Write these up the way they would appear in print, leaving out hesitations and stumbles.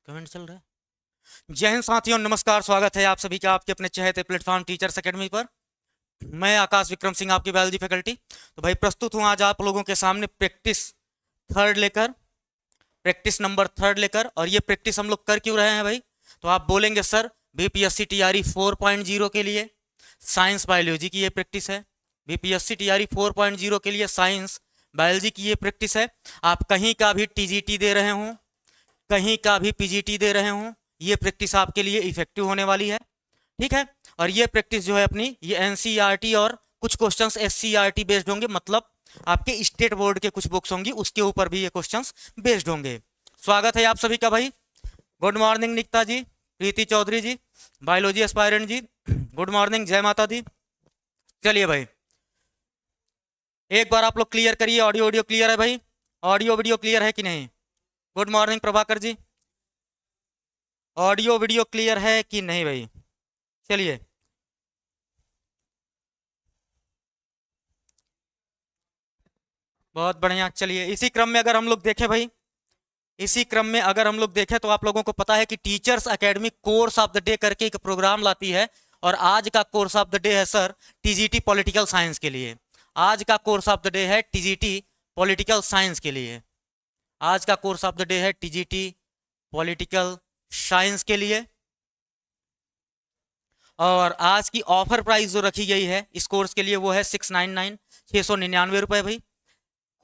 Comment चल रहा है। जय हिंद साथियों, नमस्कार, स्वागत है आप सभी का आपके अपने चहेते प्लेटफॉर्म टीचर्स एकेडमी पर। मैं आकाश विक्रम सिंह, आपकी बायोलॉजी फैकल्टी। तो भाई प्रस्तुत हूँ आज आप लोगों के सामने प्रैक्टिस नंबर थर्ड लेकर। और ये प्रैक्टिस हम लोग कर क्यों रहे हैं भाई? तो आप बोलेंगे सर बीपीएससी टीआरई 4.0 के लिए साइंस बायोलॉजी की ये प्रैक्टिस है। बीपीएससी टीआरई 4.0 के लिए साइंस बायोलॉजी की ये प्रैक्टिस है। आप कहीं का भी टीजीटी दे रहे हों, कहीं का भी पीजीटी दे रहे हों, ये प्रैक्टिस आपके लिए इफेक्टिव होने वाली है। ठीक है। और ये प्रैक्टिस जो है अपनी, ये एनसीईआरटी और कुछ क्वेश्चंस एससीईआरटी बेस्ड होंगे, मतलब आपके स्टेट बोर्ड के कुछ बुक्स होंगी उसके ऊपर भी ये क्वेश्चंस बेस्ड होंगे। स्वागत है आप सभी का भाई। गुड मॉर्निंग निकिता जी, प्रीति चौधरी जी, बायोलॉजी एस्पायरेंट जी, गुड मॉर्निंग, जय माता दी। चलिए भाई, एक बार आप लोग क्लियर करिए, ऑडियो वीडियो क्लियर है भाई? ऑडियो वीडियो क्लियर है कि नहीं? Good morning Prabhakar ji, audio video clear है कि नहीं भाई? चलिए, बहुत बढ़िया। चलिए, इसी क्रम में अगर हम लोग देखें भाई, इसी क्रम में अगर हम लोग देखें तो आप लोगों को पता है कि teachers academy course of the day करके एक प्रोग्राम लाती है। और आज का कोर्स ऑफ द डे है सर टीजीटी पॉलिटिकल साइंस के लिए। आज का कोर्स ऑफ द डे है टीजीटी पॉलिटिकल साइंस के लिए। आज का कोर्स ऑफ द डे है टीजीटी पॉलिटिकल साइंस के लिए। और आज की ऑफर प्राइस जो रखी गई है इस कोर्स के लिए वो है 699, 699 रुपए भाई।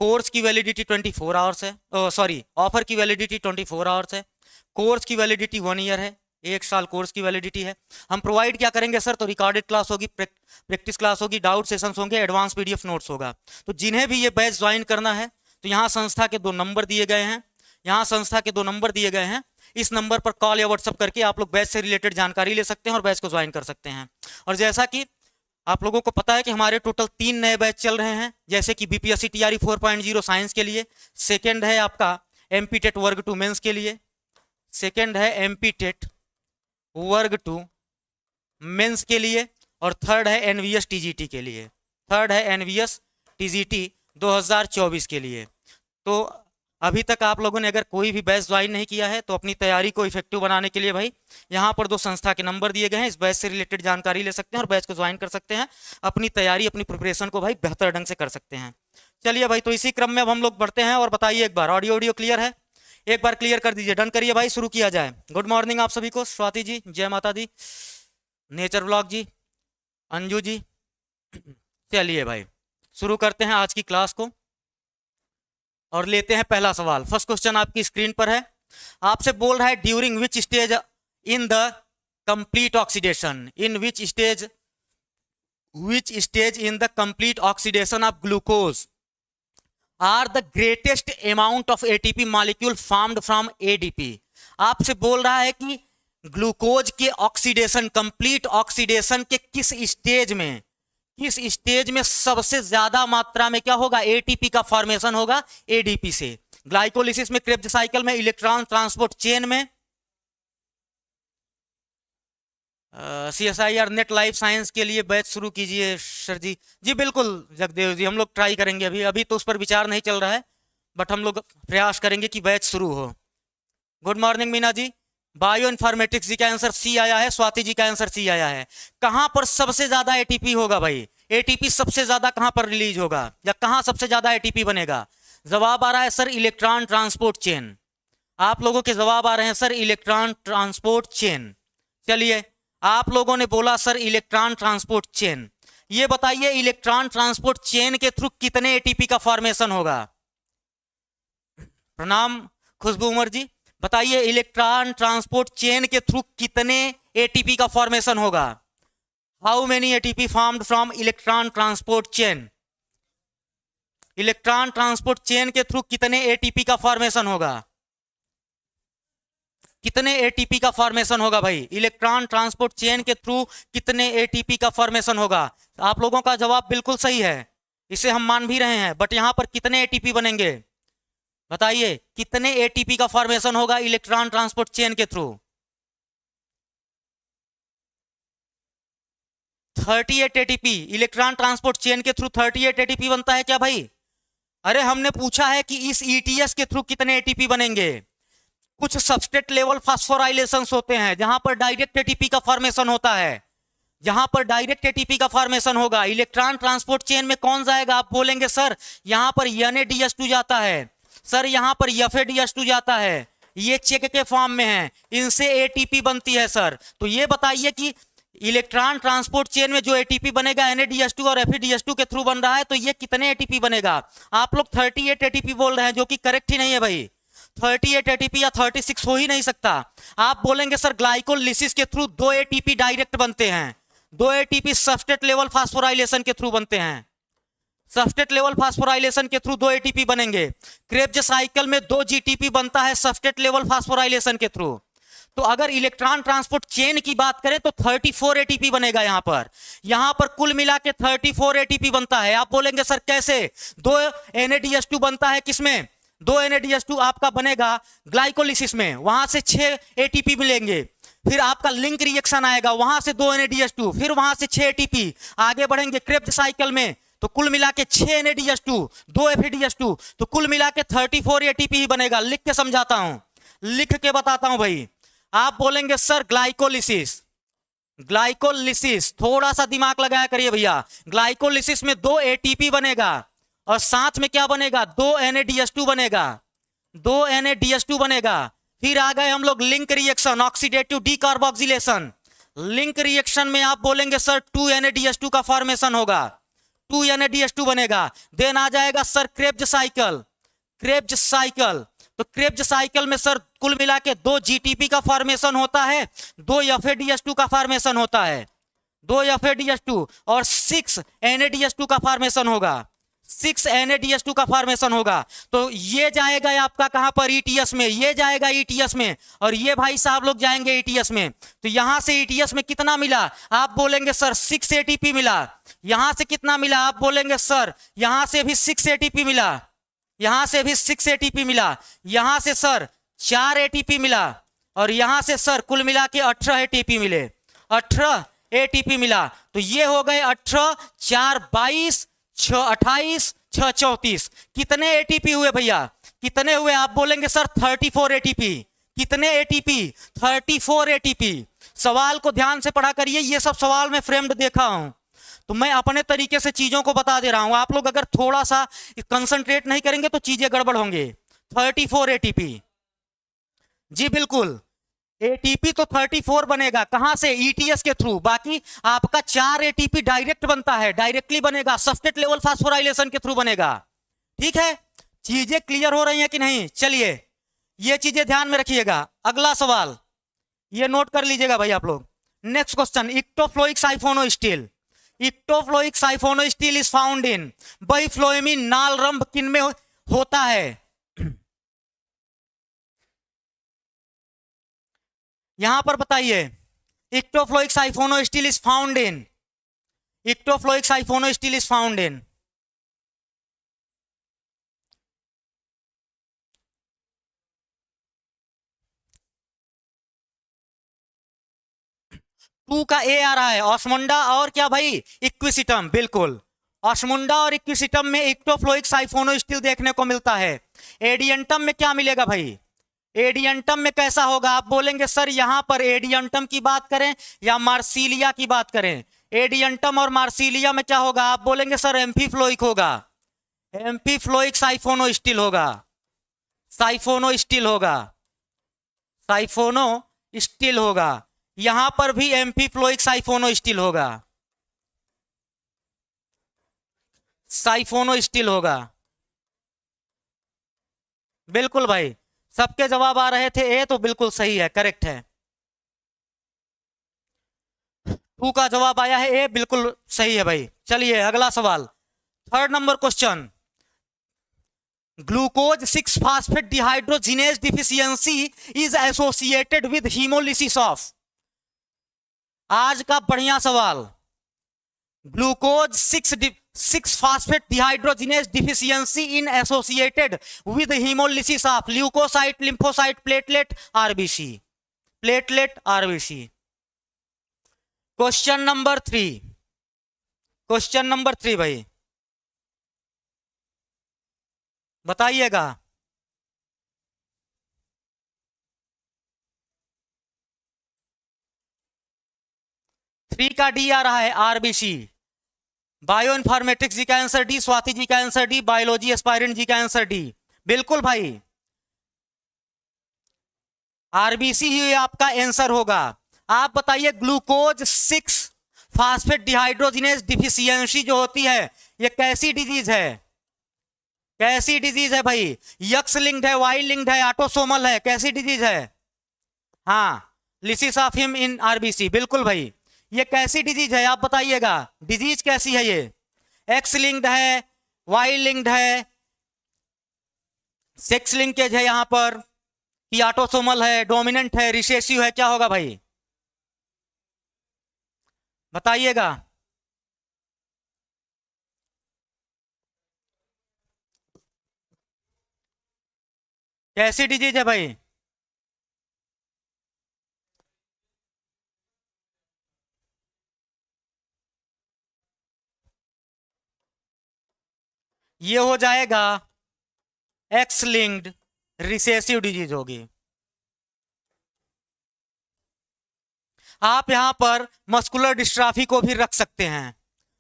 कोर्स की वैलिडिटी 24 आवर्स है, सॉरी, ऑफर की वैलिडिटी 24 आवर्स है। कोर्स की वैलिडिटी 1 ईयर है, 1 साल कोर्स की वैलिडिटी है। हम प्रोवाइड क्या करेंगे सर? तो रिकॉर्डेड क्लास होगी, प्रैक्टिस क्लास होगी, डाउट सेशंस होंगे, एडवांस पीडीएफ नोट्स होगा। तो जिन्हें भी ये बैच ज्वाइन करना है तो यहाँ संस्था के 2 नंबर दिए गए हैं, यहाँ संस्था के 2 नंबर दिए गए हैं। इस नंबर पर कॉल या व्हाट्सअप करके आप लोग बैच से रिलेटेड जानकारी ले सकते हैं और बैच को ज्वाइन कर सकते हैं। और जैसा कि आप लोगों को पता है कि हमारे टोटल 3 नए बैच चल रहे हैं, जैसे कि बीपीएससी टीआरई 4.0 साइंस के लिए, सेकंड है आपका एमपी टेट वर्ग 2 मेंस के लिए, सेकंड है एमपी टेट वर्ग 2 मेंस के लिए, और थर्ड है एनवीएस टीजीटी के लिए। थर्ड है एनवीएस टीजीटी 2024 के लिए। तो अभी तक आप लोगों ने अगर कोई भी बैच ज्वाइन नहीं किया है तो अपनी तैयारी को इफेक्टिव बनाने के लिए भाई यहाँ पर 2 संस्था के नंबर दिए गए हैं। इस बैच से रिलेटेड जानकारी ले सकते हैं और बैच को ज्वाइन कर सकते हैं। अपनी तैयारी, अपनी प्रिपरेशन को भाई बेहतर ढंग से कर सकते हैं। चलिए भाई, तो इसी क्रम में अब हम लोग बढ़ते हैं। और बताइए एक बार, ऑडियो ऑडियो क्लियर है? एक बार क्लियर कर दीजिए, डन करिए भाई, शुरू किया जाए। गुड मॉर्निंग आप सभी को। स्वाति जी, जय माता दी, नेचर ब्लॉग जी, अंजू जी। चलिए भाई, शुरू करते हैं आज की क्लास को और लेते हैं पहला सवाल। फर्स्ट क्वेश्चन आपकी स्क्रीन पर है। आपसे बोल रहा है during which stage in the complete oxidation, in which stage in the complete oxidation of glucose are the greatest amount of ATP molecule formed from ADP. आपसे बोल रहा है कि ग्लूकोज के ऑक्सीडेशन, कंप्लीट ऑक्सीडेशन के किस स्टेज में सबसे ज्यादा मात्रा में क्या होगा? एटीपी का फॉर्मेशन होगा एडीपी से। ग्लाइकोलिसिस में, क्रेब्स साइकिल में, इलेक्ट्रॉन ट्रांसपोर्ट चेन में, सीएसआईआर नेट लाइफ साइंस के लिए बैच शुरू कीजिए सर जी। जी बिल्कुल जगदेव जी, हम लोग ट्राई करेंगे। अभी तो उस पर विचार नहीं चल रहा है, बट हम लोग प्रयास करेंगे कि बैच शुरू हो। Good morning Meena ji. Bio informatics जी का आंसर सी आया है, स्वाति जी का आंसर सी आया है। कहां पर सबसे ज्यादा एटीपी होगा भाई? एटीपी सबसे ज्यादा कहां पर रिलीज होगा या कहां सबसे ज्यादा एटीपी बनेगा? जवाब आ रहा है सर इलेक्ट्रॉन ट्रांसपोर्ट चेन। आप लोगों के जवाब आ रहे हैं सर इलेक्ट्रॉन ट्रांसपोर्ट चेन। चलिए, आप लोगों ने बोला सर इलेक्ट्रॉन ट्रांसपोर्ट चेन। ये बताइए इलेक्ट्रॉन ट्रांसपोर्ट चेन के थ्रू कितने एटीपी का फॉर्मेशन होगा? प्रणाम खुशबू उमर जी, बताइए इलेक्ट्रॉन ट्रांसपोर्ट चेन के थ्रू कितने एटीपी का फॉर्मेशन होगा? How many ATP formed from electron transport chain? Electron transport chain के थ्रू कितने एटीपी का फॉर्मेशन होगा? कितने एटीपी का फॉर्मेशन होगा भाई? इलेक्ट्रॉन ट्रांसपोर्ट चेन के थ्रू कितने एटीपी का फॉर्मेशन होगा? आप लोगों का जवाब बिल्कुल सही है, इसे हम मान भी रहे हैं, बट यहां पर कितने एटीपी बनेंगे? बताइए कितने एटीपी का फॉर्मेशन होगा इलेक्ट्रॉन ट्रांसपोर्ट चेन के through? 38 ATP. Electron transport chain के थ्रू 38 एटीपी बनता है क्या भाई? अरे हमने पूछा है कि इस ईटीएस के थ्रू कितने एटीपी बनेंगे। कुछ सबस्ट्रेट लेवल फास्फोराइलेशंस होते हैं जहां पर डायरेक्ट एटीपी का फॉर्मेशन होता है, जहां पर डायरेक्ट एटीपी का फॉर्मेशन होगा। इलेक्ट्रॉन ट्रांसपोर्ट चेन में कौन जाएगा? आप बोलेंगे सर यहां पर NADH2 जाता है, सर यहां पर FADH2 जाता है, ये चेक के फॉर्म में है, इनसे एटीपी बनती है सर। तो ये बताइए कि इलेक्ट्रॉन ट्रांसपोर्ट चेन में जो एटीपी बनेगा NADH2 और FADH2 के थ्रू बन रहा है, तो ये कितने एटीपी बनेगा? आप लोग 38 एटीपी बोल रहे हैं, जो कि करेक्ट ही नहीं है भाई। 38 एटीपी या 36 हो ही नहीं सकता। आप बोलेंगे सर ग्लाइकोलिसिस के थ्रू 2 एटीपी डायरेक्ट बनते हैं, 2 एटीपी सबस्ट्रेट लेवल फास्फोराइलेशन के थ्रू बनते हैं, सबस्ट्रेट लेवल फास्फोराइलेशन के थ्रू 2 एटीपी बनेंगे। क्रेब्ज साइकिल में 2 GTP बनता है सबस्ट्रेट लेवल फास्फोराइलेशन के थ्रू। तो अगर इलेक्ट्रॉन ट्रांसपोर्ट चेन की बात करें तो 34 एटीपी बनेगा यहां पर कुल मिला के 34 एटीपी बनता है। आप बोलेंगे सर कैसे? 2 NADH2 बनता है किसमें? 2 NADH2 आपका बनेगा ग्लाइकोलिसिस में, वहां से 6 एटीपी मिलेंगे, फिर आपका लिंक रिएक्शन आएगा, वहां से 2 NADH2, फिर वहां से 6 एटीपी, आगे बढ़ेंगे क्रेब्ज साइकिल में, तो कुल मिला के 6 NADH2, 2 FADH2, तो कुल मिला के 34 एटीपी ही बनेगा। लिख के समझाता हूं, लिख के बताता हूं भाई। आप बोलेंगे सर ग्लाइकोलिसिस, ग्लाइकोलिसिस थोड़ा सा दिमाग लगाया करिए भैया। ग्लाइकोलिसिस में 2 ATP बनेगा और साथ में क्या बनेगा? 2 NADH2 बनेगा, 2 NADH2 बनेगा। फिर आ गए हम लोग link reaction, oxidative decarboxylation. Link reaction में आप बोलेंगे सर 2 NADH2 का फॉर्मेशन होगा, 2 NADH2 बनेगा। देन आ जाएगा सर क्रेब्ज साइकिल, क्रेब्ज साइकिल, तो क्रेब्ज साइकिल में सर कुल मिला के 2 GTP का फॉर्मेशन होता है, 2 FADH2 का फॉर्मेशन होता है, 2 FADH2 और 6 NADH2 का फॉर्मेशन होगा, 6 NADH2 का फॉर्मेशन होगा। तो ये जाएगा आपका कहां पर? ETS में, ये जाएगा ETS में, और ये भाई साहब लोग जाएंगे ETS में। तो यहां से ETS में कितना मिला? आप बोलेंगे सर 6 ATP मिला। यहां से कितना मिला? आप बोलेंगे सर यहां से भी 6 ATP मिला, यहां से भी 6 ATP मिला, यहां से सर 4 ATP मिला, और यहां से सर कुल मिला के 18 ATP मिले, 18 ATP मिला। तो ये हो गए 18, 4 22, 6 28, 6 34। कितने ATP हुए भैया? कितने हुए? आप बोलेंगे सर 34 ATP। कितने ATP? 34 ATP। सवाल को ध्यान से पढ़ा करिए, ये सब सवाल में फ्रेम्ड देखा हूं, तो मैं अपने तरीके से चीजों को बता दे रहा हूं। आप लोग अगर थोड़ा सा कंसंट्रेट नहीं करेंगे तो चीजें गड़बड़ होंगे। 34 ATP, जी बिल्कुल, ATP तो 34 बनेगा, कहां से? ETS के थ्रू। बाकी आपका 4 ATP डायरेक्ट बनता है, डायरेक्टली बनेगा, सबस्ट्रेट लेवल फास्फोराइलेशन के थ्रू बनेगा। ठीक है, चीजें क्लियर हो रही हैं कि नहीं? चलिए ये चीजें ध्यान में रखिएगा। अगला सवाल ये नोट कर लीजिएगा भाई आप लोग। Next question, ectophloic siphonostele. Ectophloic siphonostele is found in बाइफ्लोएमी नाल रंभ किन में होता है? यहां पर बताइए, ectophloic siphonostele is found in, ectophloic siphonostele is found in. टू का ए आ रहा है, ऑस्मुंडा और क्या भाई? इक्विसिटम। बिल्कुल, ऑस्मुंडा और इक्विसिटम में इक्टोफ्लोइक साइफोनोस्टील देखने को मिलता है। एडियंटम में क्या मिलेगा भाई? एडियंटम में कैसा होगा? आप बोलेंगे सर यहां पर एडियंटम की बात करें या मार्सिलिया की बात करें? एडियंटम और मार्सिलिया में क्या होगा? आप बोलेंगे सर एम्फीफ्लोइक होगा, एम्फीफ्लोइक साइफोनोस्टील होगा, साइफोनोस्टील होगा, साइफोनोस्टील होगा। यहां पर भी एम्फीफ्लोइक साइफोनोस्टील होगा, साइफोनोस्टील होगा। बिल्कुल भाई, सबके जवाब आ रहे थे ए, तो बिल्कुल सही है, करेक्ट है। टू का जवाब आया है ए, बिल्कुल सही है भाई। चलिए अगला सवाल, 3rd number question, glucose 6 phosphate dehydrogenase deficiency is associated with haemolysis of. आज का बढ़िया सवाल, glucose 6 phosphate dehydrogenase deficiency in associated with haemolysis of leukocyte, lymphocyte, platelet, RBC, platelet, RBC. Question number 3, question number 3 भाई बताइएगा। D का D आ रहा है RBC, bio informatics जी का आंसर डी, स्वाति जी का आंसर डी, बायोलॉजी एस्पायरेंट जी का आंसर डी। बिल्कुल भाई, आरबीसी ही आपका आंसर होगा। आप बताइए ग्लूकोज 6 फास्फेट डिहाइड्रोजिनेज डिफिशियंसी जो होती है ये कैसी डिजीज है? कैसी डिजीज है भाई? यक्स लिंक्ड है, वाई लिंक्ड है, ऑटोसोमल है, कैसी डिजीज है? हाँ, lysis of him in RBC. बिल्कुल भाई, ये कैसी डिजीज है आप बताइएगा, डिजीज कैसी है ये? एक्स लिंक्ड है, वाई लिंक्ड है, सेक्स लिंकेज है यहां पर, कि ऑटोसोमल है, डोमिनेंट है, रिसेसिव है, क्या होगा भाई बताइएगा। कैसी डिजीज है भाई? ये हो जाएगा एक्स लिंक्ड रिसेसिव डिजीज होगी। आप यहां पर मस्कुलर डिस्ट्राफी को भी रख सकते हैं,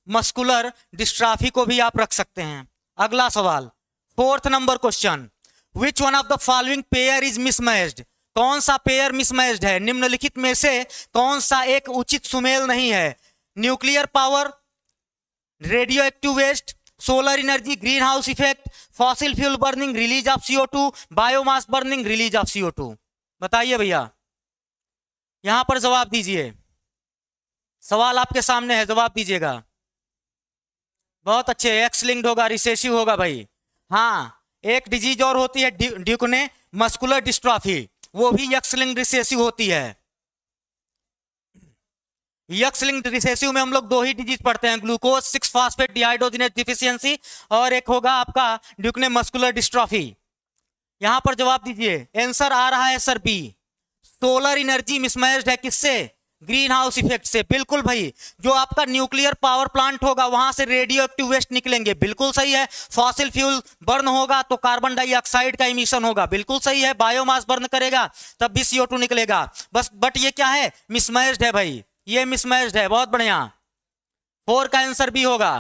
मस्कुलर डिस्ट्राफी को भी आप रख सकते हैं। अगला सवाल, 4th number question, which one of the following pair is mismatched? कौन सा पेयर मिसमैच्ड है? निम्नलिखित में से कौन सा एक उचित सुमेल नहीं है? Nuclear power, radioactive waste, solar energy, greenhouse effect, fossil fuel burning, release of CO2, biomass burning, release of CO2। बताइए भैया, यहां पर जवाब दीजिए, सवाल आपके सामने है, जवाब दीजिएगा। बहुत अच्छे, एक्स लिंक्ड होगा, रिसेसिव होगा भाई। हाँ, एक डिजीज और होती है ड्यूकने मस्कुलर डिस्ट्रॉफी, वो भी एक्स लिंक्ड रिसेसिव होती है। एक्स लिंक्ड रिसेसिव में हम लोग दो ही डिजीज पढ़ते हैं, ग्लूकोज 6 फास्फेट डिहाइड्रोजिनेज डिफिशियंसी, और एक होगा आपका ड्यूकने मस्कुलर डिस्ट्रॉफी। यहां पर जवाब दीजिए, आंसर आ रहा है sir B, solar energy mismatched है। किससे? ग्रीन हाउस इफेक्ट से। बिल्कुल भाई, जो आपका न्यूक्लियर पावर प्लांट होगा वहां से रेडियो एक्टिव वेस्ट निकलेंगे, बिल्कुल सही है। फॉसिल फ्यूल बर्न होगा तो कार्बन डाइऑक्साइड का इमिशन होगा, बिल्कुल सही है। बायोमास बर्न करेगा तब भी CO2 निकलेगा। बस बट ये क्या है? मिसमैच्ड है भाई, ये मिसमैच्ड है। बहुत बढ़िया, 4 का आंसर भी होगा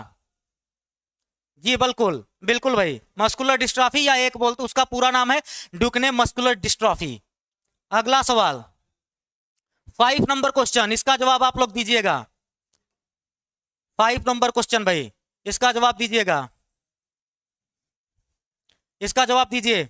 जी। बिल्कुल बिल्कुल भाई, मस्कुलर डिस्ट्रॉफी या एक बोलते उसका पूरा नाम है ड्यूकने मस्कुलर डिस्ट्रॉफी। अगला सवाल, 5 नंबर क्वेश्चन, इसका जवाब आप लोग दीजिएगा। 5 नंबर क्वेश्चन भाई, इसका जवाब दीजिएगा, इसका जवाब दीजिए।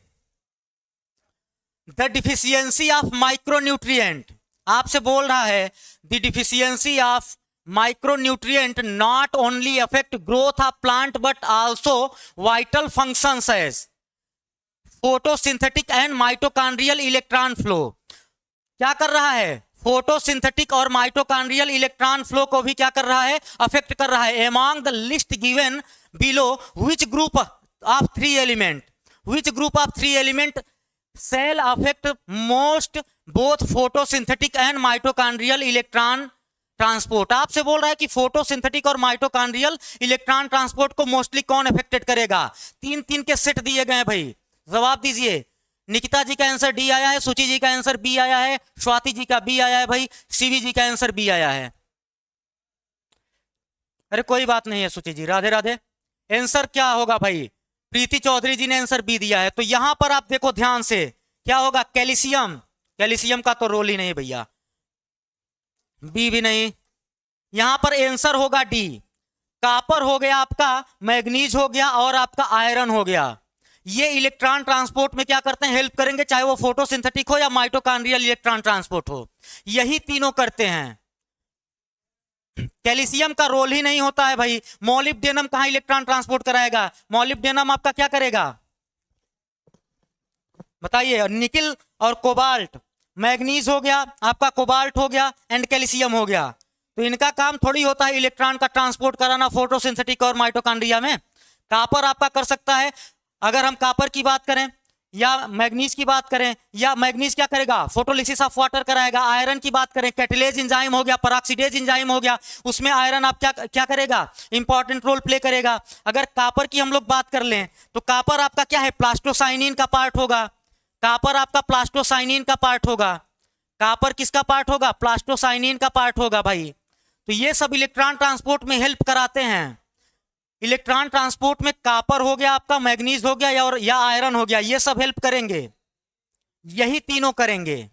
द डिफिशियंसी ऑफ माइक्रोन्यूट्रिएंट, आपसे बोल रहा है the deficiency of micronutrient not only affect growth of plant but also vital functions as photosynthetic and mitochondrial electron flow. क्या कर रहा है? फोटोसिंथेटिक और माइटोकॉन्ड्रियल इलेक्ट्रॉन फ्लो को भी क्या कर रहा है? अफेक्ट कर रहा है। Among the list given below which group of 3 element, which group of 3 element cell affect most both photosynthetic and mitochondrial electron transport. आपसे बोल रहा है कि फोटोसिंथेटिक और माइटोकॉन्ड्रियल इलेक्ट्रॉन ट्रांसपोर्ट को मोस्टली कौन अफेक्टेड करेगा? 3-3 के सेट दिए गए भाई, जवाब दीजिए। निकिता जी का आंसर डी आया है, सुचि जी का आंसर बी आया है, स्वाति जी का बी आया है भाई, सीवी जी का आंसर बी आया है। अरे कोई बात नहीं है सुचि जी, राधे राधे। आंसर क्या होगा भाई? प्रीति चौधरी जी ने आंसर बी दिया है। तो यहां पर आप देखो ध्यान से, क्या होगा? कैल्शियम, कैल्शियम का तो रोल ही नहीं भैया, बी भी नहीं। यहां पर आंसर होगा डी, कॉपर हो गया आपका, मैग्नीज हो गया और आपका आयरन हो गया। ये इलेक्ट्रॉन ट्रांसपोर्ट में क्या करते हैं? हेल्प करेंगे, चाहे वो फोटोसिंथेटिक हो या माइटोकॉन्ड्रियल इलेक्ट्रॉन ट्रांसपोर्ट हो, यही तीनों करते हैं। कैल्शियम का रोल ही नहीं होता है भाई। मोलिब्डेनम कहां इलेक्ट्रॉन ट्रांसपोर्ट कराएगा? मोलिब्डेनम आपका क्या करेगा बताइए? निकिल और कोबाल्ट, मैग्नीज हो गया आपका, कोबाल्ट हो गया एंड कैल्शियम हो गया। तो इनका काम थोड़ी होता है इलेक्ट्रॉन का ट्रांसपोर्ट कराना फोटोसिंथेटिक और माइटोकॉन्ड्रिया में। कॉपर आपका कर सकता है। अगर हम कॉपर की बात करें या मैग्नीज की बात करें, या मैग्नीज क्या करेगा? फोटोलिसिस ऑफ वाटर कराएगा। आयरन की बात करें, कैटलेज एंजाइम हो गया, पेरोक्सिडेज एंजाइम हो गया, उसमें आयरन आप क्या करेगा? इंपॉर्टेंट रोल प्ले करेगा। अगर कॉपर की हम लोग बात कर लें तो कॉपर आपका क्या है? प्लास्टोसाइनिन का पार्ट होगा। कॉपर आपका प्लास्टोसाइनिन का पार्ट होगा। कॉपर किसका पार्ट होगा? प्लास्टोसाइनिन का पार्ट होगा भाई। तो ये सब इलेक्ट्रॉन ट्रांसपोर्ट में हेल्प कराते हैं। इलेक्ट्रॉन ट्रांसपोर्ट में कॉपर हो गया आपका, मैग्नीज हो गया या आयरन हो गया, ये सब हेल्प करेंगे, यही तीनों करेंगे।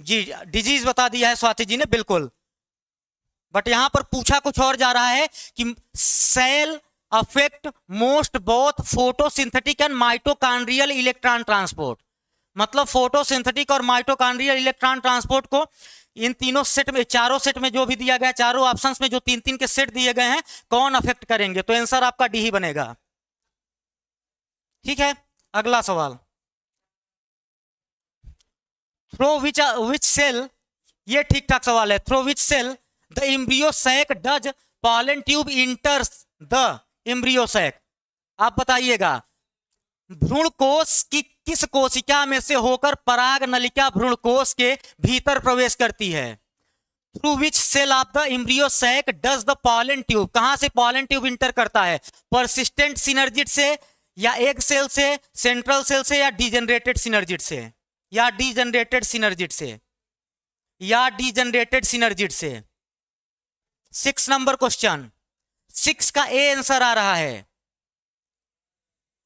जी डिजीज बता दिया है स्वाति जी ने, बिल्कुल। बट यहां पर पूछा कुछ और जा रहा है कि cell affect most both photosynthetic and mitochondrial electron transport. मतलब फोटोसिंथेटिक और माइटोकॉन्ड्रियल इलेक्ट्रॉन ट्रांसपोर्ट को इन तीनों सेट में, चारों सेट में जो भी दिया गया, चारों ऑप्शंस में जो तीन तीन के सेट दिए गए हैं, कौन अफेक्ट करेंगे? तो आंसर आपका डी ही बनेगा। ठीक है, अगला सवाल, थ्रो विच सेल, ये ठीक ठाक सवाल है, through which cell the embryo sac does pollen tube enters the embryo sac. आप बताइएगा, भ्रूण कोश की किस कोशिका में से होकर पराग नलिका भ्रूण कोश के भीतर प्रवेश करती है? Through which cell of the embryo sac does the pollen tube, कहां से पॉलन ट्यूब इंटर करता है? परसिस्टेंट सिनर्जिड से, या एग सेल से, सेंट्रल सेल से, या डीजनरेटेड सिनर्जिड से, या डीजनरेटेड सिनर्जिड से, या डीजनरेटेड सिनर्जिड से। 6 नंबर क्वेश्चन, 6 का ए आंसर आ रहा है।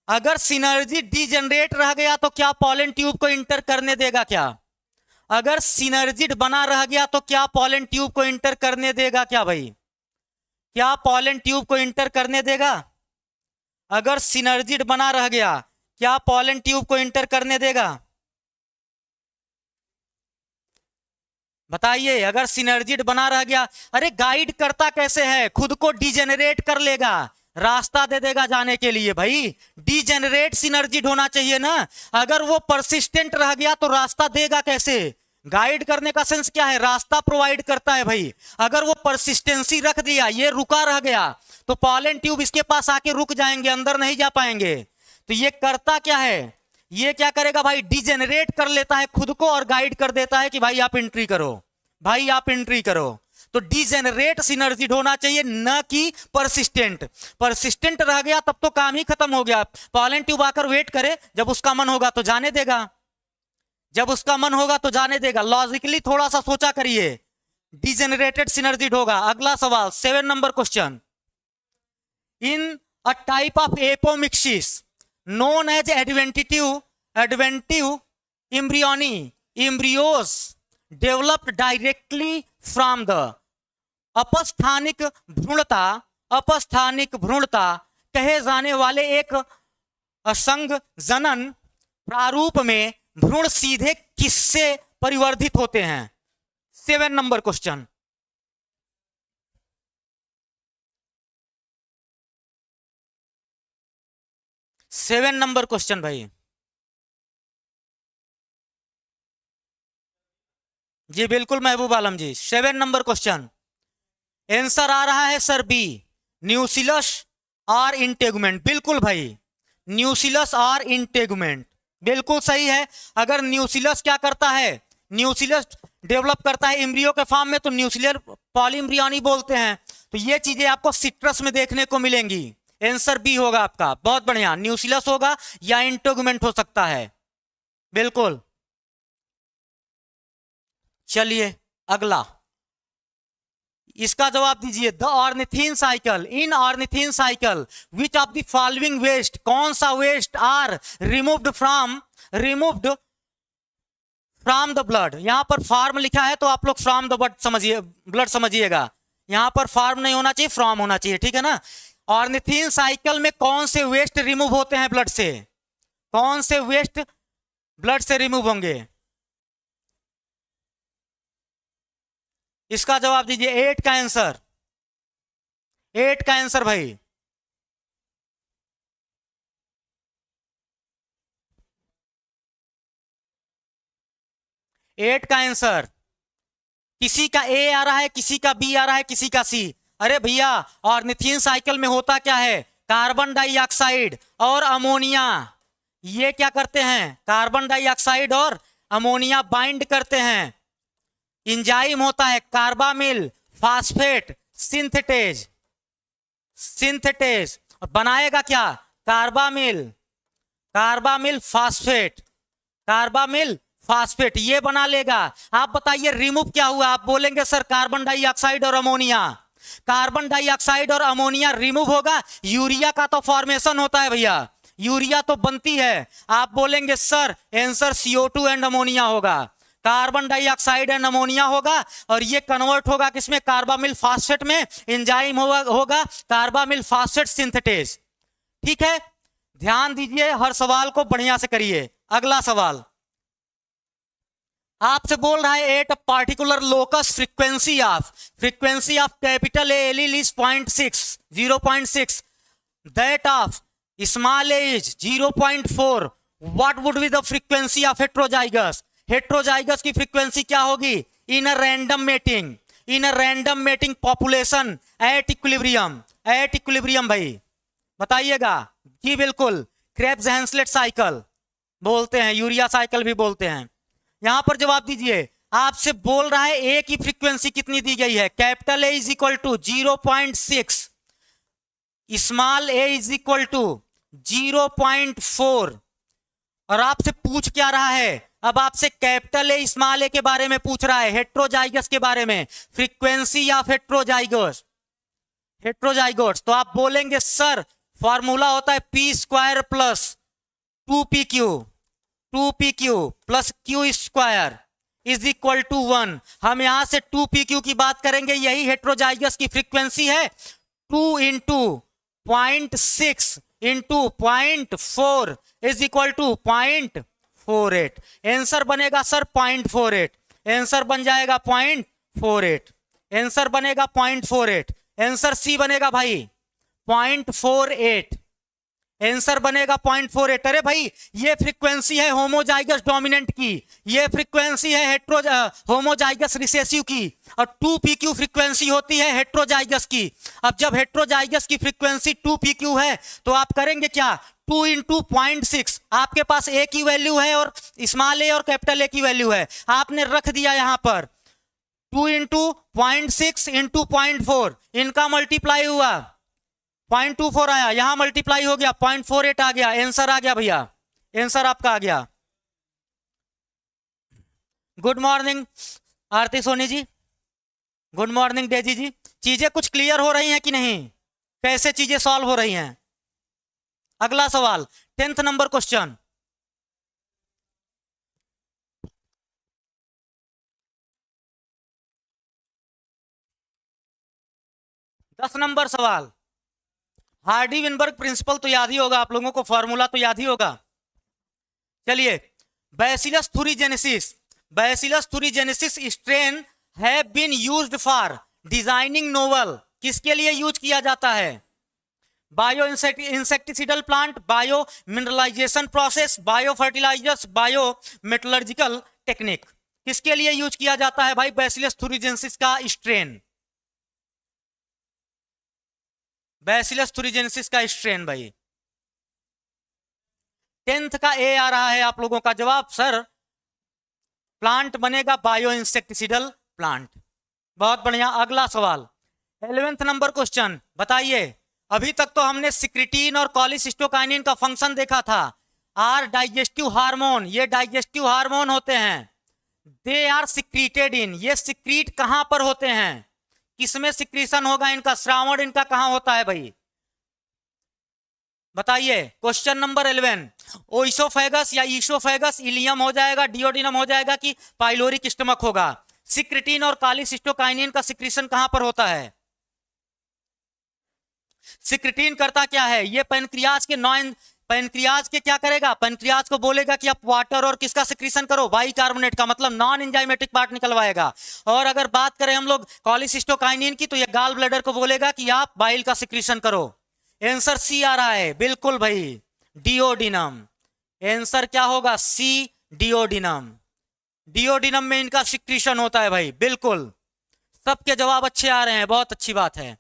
अगर सिनर्जी डीजनरेट रह गया तो क्या पॉलन ट्यूब को इंटर करने देगा क्या? अगर सिनर्जिड बना रह गया तो क्या पॉलन ट्यूब को इंटर करने देगा क्या भाई? क्या पॉलन ट्यूब को इंटर करने देगा? अगर सिनर्जिड बना रह गया, क्या पॉलन ट्यूब को इंटर करने देगा? बताइए, अगर सिनर्जिड बना रह गया, अरे गाइड करता कैसे है? खुद को डिजेनरेट कर लेगा, रास्ता दे देगा जाने के लिए। भाई डिजेनरेट सिनर्जिड होना चाहिए ना। अगर वो परसिस्टेंट रह गया तो रास्ता देगा कैसे? गाइड करने का सेंस क्या है? रास्ता प्रोवाइड करता है भाई। अगर वो परसिस्टेंसी रख दिया, ये रुका रह गया, तो पॉलन ट्यूब इसके पास आके रुक जाएंगे, अंदर नहीं जा पाएंगे। तो ये करता क्या है? ये क्या करेगा भाई? डिजेनरेट कर लेता है खुद को और गाइड कर देता है कि भाई आप एंट्री करो, भाई आप एंट्री करो। तो डिजेनरेट सिनर्जिड होना चाहिए, न कि परसिस्टेंट। परसिस्टेंट रह गया तब तो काम ही खत्म हो गया। पॉलन ट्यूब आकर वेट करे, जब उसका मन होगा तो जाने देगा, जब उसका मन होगा तो जाने देगा। लॉजिकली थोड़ा सा सोचा करिए, डिजेनरेटेड सिनर्जिड होगा। अगला सवाल, 7 number question, in a type of apomixis known as adventive embryos developed directly from the अपस्थानिक भ्रूणता कहे जाने वाले एक असंग जनन प्रारूप में भ्रूण सीधे किससे परिवर्धित होते हैं? 7 number question, seven number question भाई। जी बिल्कुल महबूब आलम जी, 7 नंबर क्वेश्चन आंसर आ रहा है सर बी, न्यूसिलस और इंटेगुमेंट। बिल्कुल भाई, न्यूसिलस और इंटेगुमेंट बिल्कुल सही है। अगर न्यूसिलस क्या करता है? न्यूसिलस डेवलप करता है एम्ब्रियो के फॉर्म में, तो न्यूसिलर पॉलीएम्ब्रियोनी बोलते हैं। तो ये चीजें आपको सिट्रस में देखने को मिलेंगी। आंसर बी होगा आपका, बहुत बढ़िया। न्यूसिलस होगा या इंटेगुमेंट हो सकता है, बिल्कुल। चलिए अगला, इसका जवाब दीजिए। The ornithine cycle, in ornithine cycle which of the following waste, कौन सा waste are removed from the blood? यहां पर फार्म लिखा है तो आप लोग फ्रॉम द ब्लड समझिएगा। यहां पर फार्म नहीं होना चाहिए, फ्रॉम होना चाहिए, ठीक है ना। ऑर्निथीन साइकिल में कौन से वेस्ट रिमूव होते हैं ब्लड से? कौन से वेस्ट ब्लड से रिमूव होंगे? इसका जवाब दीजिए। 8 का आंसर, 8 का आंसर भाई। एट का आंसर। किसी का ए आ रहा है, किसी का बी आ रहा है, किसी का सी। अरे भैया, ऑर्निथीन साइकिल में होता क्या है? कार्बन डाइऑक्साइड और अमोनिया, ये क्या करते हैं? कार्बन डाइऑक्साइड और अमोनिया बाइंड करते हैं। इंजाइम होता है कार्बामिल फास्फेट सिंथेटेज, बनाएगा क्या? कार्बामिल फास्फेट फास्फेट, ये बना लेगा। आप बताइए रिमूव क्या हुआ? आप बोलेंगे सर कार्बन डाइऑक्साइड और अमोनिया। कार्बन डाइऑक्साइड और अमोनिया रिमूव होगा, यूरिया का तो फॉर्मेशन होता है भैया, यूरिया तो बनती है। आप बोलेंगे sir answer CO2 and ammonia होगा, कार्बन डाइऑक्साइड एंड अमोनिया होगा, और ये कन्वर्ट होगा किसमें? कार्बामिल फास्फेट में। एंजाइम होगा कार्बामिल फास्फेट सिंथेटेज। ठीक है, ध्यान दीजिए, हर सवाल को बढ़िया से करिए। अगला सवाल आपसे बोल रहा है at particular locus frequency of capital A allele is 0.6 that of small A is 0.4, what would be the frequency of heterozygous? Heterozygous की फ्रीक्वेंसी क्या होगी? In a random mating population at equilibrium भाई, बताइएगा। जी बिल्कुल, क्रेब्स हैंसलेट साइकिल बोलते हैं, urea cycle भी बोलते हैं। यहां पर जवाब दीजिए। आपसे बोल रहा है ए की फ्रीक्वेंसी कितनी दी गई है? Capital A is equal to 0.6, small A is equal to 0.4, और आपसे पूछ क्या रहा है? अब आपसे कैपिटल ए स्मॉल ए के बारे में पूछ रहा है, हेट्रोजाइगस के बारे में, फ्रीक्वेंसी ऑफ हेट्रोजाइगोट्स। तो आप बोलेंगे सर फॉर्मूला होता है p² plus 2pq plus q² is equal to 1। हम यहां से 2pq की बात करेंगे, यही हेट्रोजाइगस की फ्रीक्वेंसी है। 2 into 0.6 into 0.4 is equal to 0.48। Answer बनेगा सर 0.48, आंसर बन जाएगा 0.48, आंसर बनेगा 0.48, आंसर सी बनेगा भाई 0.48, आंसर बनेगा 0.48। अरे भाई ये फ्रीक्वेंसी है होमोजाइगस डोमिनेंट की, ये फ्रीक्वेंसी है होमोजाइगस रिसेसिव की, और 2pq फ्रीक्वेंसी होती है हेट्रोजाइगस की। अब जब हेट्रोजाइगस की फ्रीक्वेंसी 2pq है तो आप करेंगे क्या? 2 इंटू 0.6, आपके पास ए की वैल्यू है और स्मॉल ए और कैपिटल ए की वैल्यू है, आपने रख दिया यहां पर 2 इंटू 0.6 इंटू 0.4, इनका मल्टीप्लाई हुआ 0.24 आया, यहां मल्टीप्लाई हो गया 0.48 आ गया, आंसर आ गया भैया, आंसर आपका आ गया। गुड मॉर्निंग आरती Soni ji, good morning Daisy जी। चीजें कुछ क्लियर हो रही हैं कि नहीं? कैसे चीजें सॉल्व हो रही हैं? अगला सवाल 10th नंबर क्वेश्चन, दस नंबर सवाल। हार्डी विनबर्ग प्रिंसिपल तो याद ही होगा आप लोगों को, फॉर्मूला तो याद ही होगा। चलिए, bacillus thuringiensis strain have been used for designing novel, किसके लिए यूज किया जाता है? Bio insecticidal plant, bio mineralization process, bio fertilizers, bio metallurgical technique, किसके लिए यूज किया जाता है भाई बैसिलस थुरीजेनेसिस का स्ट्रेन? बैसिलस थुरीजेनेसिस का स्ट्रेन भाई 10th का ए आ रहा है आप लोगों का जवाब। सर प्लांट बनेगा बायो इंसेक्टिसिडल प्लांट। बहुत बढ़िया। अगला सवाल 11th नंबर क्वेश्चन, बताइए। अभी तक तो हमने सिक्रिटीन और कॉलिसिस्टोकाइनिन का फंक्शन देखा था। आर डाइजेस्टिव हार्मोन, ये डाइजेस्टिव हार्मोन होते हैं। दे आर सिक्रीटेड इन, ये सिक्रीट कहां पर होते हैं? किसमें सिक्रीशन होगा इनका? श्रावण इनका कहां होता है भाई? बताइए। क्वेश्चन नंबर 11, ओइसोफेगस या ईसोफेगस, इलियम हो जाएगा, डिओडिनम हो जाएगा, कि पाइलोरिक स्टमक होगा? सिक्रिटीन और कॉलिसिस्टोकाइनिन का सिक्रीशन कहां पर होता है? सिक्रिटीन करता क्या है? ये पैनक्रियाज के क्या करेगा? पैनक्रियाज को बोलेगा कि आप वाटर और किसका सिक्रीशन करो? बाइकार्बोनेट का, मतलब नॉन एंजाइमेटिक पार्ट निकलवाएगा। और अगर बात करें हम लोग कॉलिसिस्टोकाइनिन की, तो ये गाल ब्लैडर को बोलेगा कि आप बाइल का सिक्रीशन करो। आंसर सी आ रहा है, बिल्कुल भाई, डिओडिनम। आंसर क्या होगा? सी, डिओडिनम। डिओडिनम में इनका सिक्रीशन होता है भाई, बिल्कुल। सबके जवाब अच्छे आ रहे हैं, बहुत अच्छी बात है,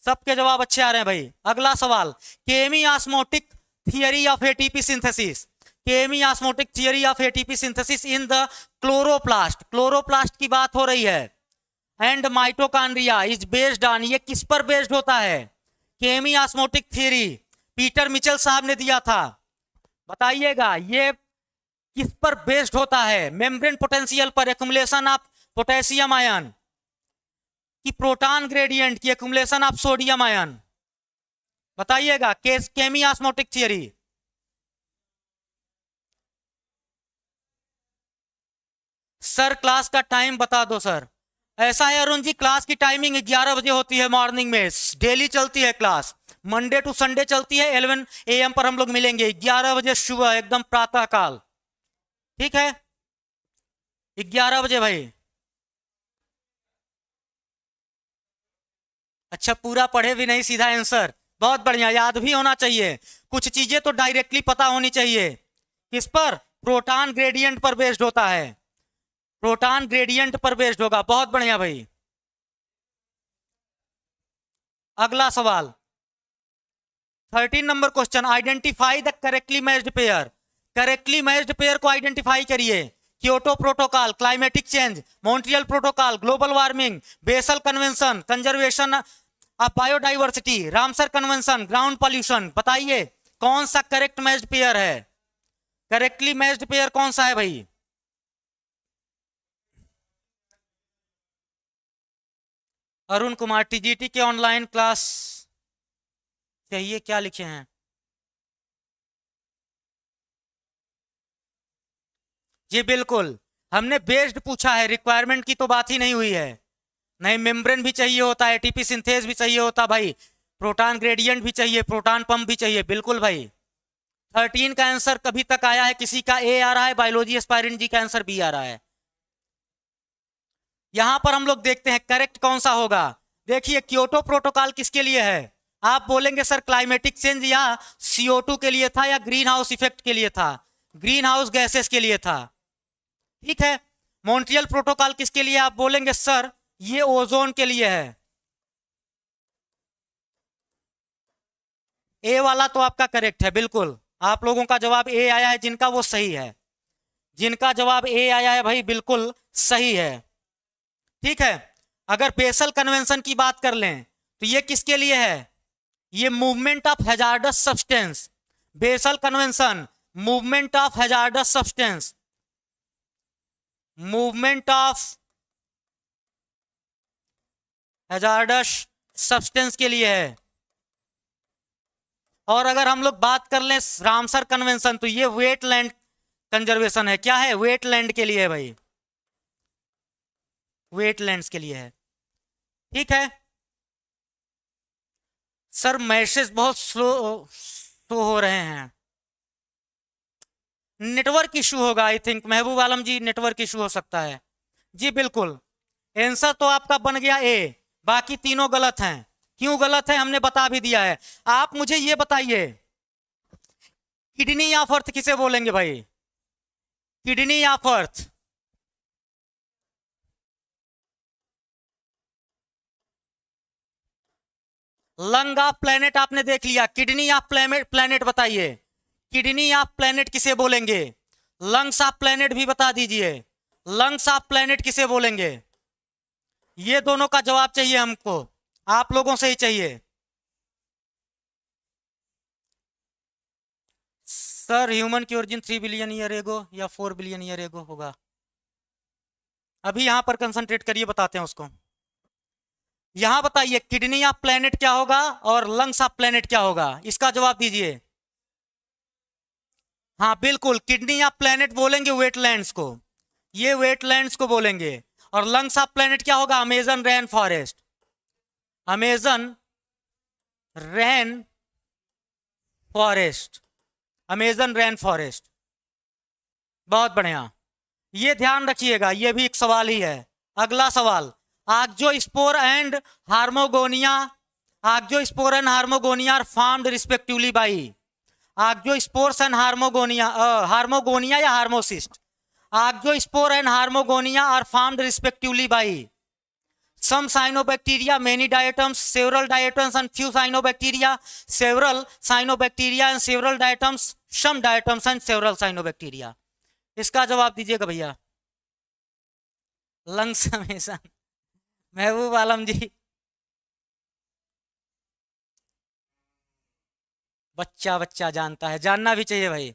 सबके जवाब अच्छे आ रहे हैं भाई। अगला सवाल, chemiosmotic theory of ATP synthesis, chemiosmotic theory of ATP synthesis in the chloroplast, chloroplast की बात हो रही है, and mitochondria is based on, ये किस पर बेस्ड होता है? केमियास्मोटिक थियरी पीटर मिचेल साहब ने दिया था, बताइएगा। ये किस पर बेस्ड होता है? मेम्ब्रेन पोटेंशियल पर, एक्युमुलेशन ऑफ पोटेशियम आयन, कि प्रोटॉन ग्रेडियंट की एक्युमुलेशन ऑफ सोडियम आयन? बताइएगा। केमी ऑस्मोटिक थियरी। सर क्लास का टाइम बता दो सर। ऐसा है अरुण जी, क्लास की टाइमिंग 11 बजे होती है मॉर्निंग में, डेली चलती है क्लास, मंडे टू संडे चलती है। 11 AM पर हम लोग मिलेंगे, 11 बजे सुबह, एकदम प्रातः काल। ठीक है, 11 बजे भाई। अच्छा, पूरा पढ़े भी नहीं, सीधा आंसर। बहुत बढ़िया, याद भी होना चाहिए। कुछ चीजें तो डायरेक्टली पता होनी चाहिए। किस पर? प्रोटॉन ग्रेडियंट पर बेस्ड होता है, प्रोटॉन ग्रेडियंट पर बेस्ड होगा। बहुत बढ़िया भाई। अगला सवाल, 13 number question, identify the correctly matched pair. Correctly matched pair को आइडेंटिफाई करिए। Kyoto protocol, climatic change, Montreal protocol, global warming, basal convention, conservation of biodiversity, Ramsar convention, ground pollution. बताइए कौन सा करेक्ट मैच्ड पेयर है? Correctly matched pair कौन सा है भाई? अरुण कुमार, टीजीटी के ऑनलाइन क्लास चाहिए, क्या लिखे हैं? जी बिल्कुल, हमने बेस्ड पूछा है, रिक्वायरमेंट की तो बात ही नहीं हुई है। नहीं, मेम्ब्रेन भी चाहिए होता है, एटीपी सिंथेज भी चाहिए होता भाई, प्रोटॉन ग्रेडियंट भी चाहिए, प्रोटॉन पंप भी चाहिए। बिल्कुल भाई। 13 का आंसर कभी तक आया है किसी का? ए आ रहा है, बायोलॉजी एस्पायरेंट जी का आंसर बी आ रहा है। यहां पर हम लोग देखते हैं करेक्ट कौन सा होगा। देखिए, क्योटो प्रोटोकॉल किसके लिए है? आप बोलेंगे सर क्लाइमेटिक चेंज या CO2 के लिए था, या ग्रीन हाउस इफेक्ट के लिए था? ग्रीन हाउस गैसेस के लिए था। ठीक है। मॉन्ट्रियल प्रोटोकॉल किसके लिए? आप बोलेंगे सर ये ओजोन के लिए है। ए वाला तो आपका करेक्ट है, बिल्कुल। आप लोगों का जवाब ए आया है, जिनका वो सही है। जिनका जवाब ए आया है भाई, बिल्कुल सही है। ठीक है। अगर बेसल कन्वेंशन की बात कर लें तो ये किसके लिए है? ये movement of hazards substance. Basal convention, movement of hazards substance, movement of hazards substance के लिए है। और अगर हम लोग बात कर लें रामसर कन्वेंशन, तो ये वेटलैंड कंजर्वेशन है। क्या है? वेटलैंड के लिए है भाई, वेटलैंड्स के लिए है। ठीक है। सर मैसेज बहुत स्लो शो हो रहे हैं, नेटवर्क इशू होगा I think. Mehboob Alam ji, network issue हो सकता है। जी बिल्कुल। आंसर तो आपका बन गया ए, बाकी तीनों गलत हैं। क्यों गलत है हमने बता भी दिया है। आप मुझे ये बताइए, किडनी ऑफ अर्थ किसे बोलेंगे भाई? Kidney of earth, lung of planet आपने देख लिया, किडनी ऑफ प्लेनेट बताइए, किडनी ऑफ प्लेनेट किसे बोलेंगे? लंग्स ऑफ प्लेनेट भी बता दीजिए, लंग्स ऑफ प्लेनेट किसे बोलेंगे? ये दोनों का जवाब चाहिए हमको, आप लोगों से ही चाहिए। सर ह्यूमन की ओरिजिन 3 बिलियन ईयर एगो या 4 बिलियन ईयर एगो होगा। अभी यहां पर कंसंट्रेट करिए, बताते हैं उसको। यहां बताइए किडनी ऑफ प्लेनेट क्या होगा और लंग्स ऑफ प्लेनेट क्या होगा, इसका जवाब दीजिए। हाँ बिल्कुल, किडनी ऑफ प्लेनेट बोलेंगे वेटलैंड्स को, ये वेटलैंड्स को बोलेंगे। और लंग्स ऑफ प्लेनेट क्या होगा? Amazon rain forest, Amazon rain forest, Amazon rain forest. बहुत बढ़िया, ये ध्यान रखिएगा, ये भी एक सवाल ही है। अगला सवाल, auxospore and hormogonia, auxospore and hormogonia are formed respectively by, auxospores and hormogonia, hormogonia या hormocyst, auxospore and hormogonia are formed respectively by some cyanobacteria, many diatoms, several diatoms and few cyanobacteria, several cyanobacteria and several diatoms, some diatoms and several cyanobacteria। इसका जवाब दीजिएगा भैया। Lungs हमेशा, महबूब आलम जी, बच्चा बच्चा जानता है, जानना भी चाहिए भाई।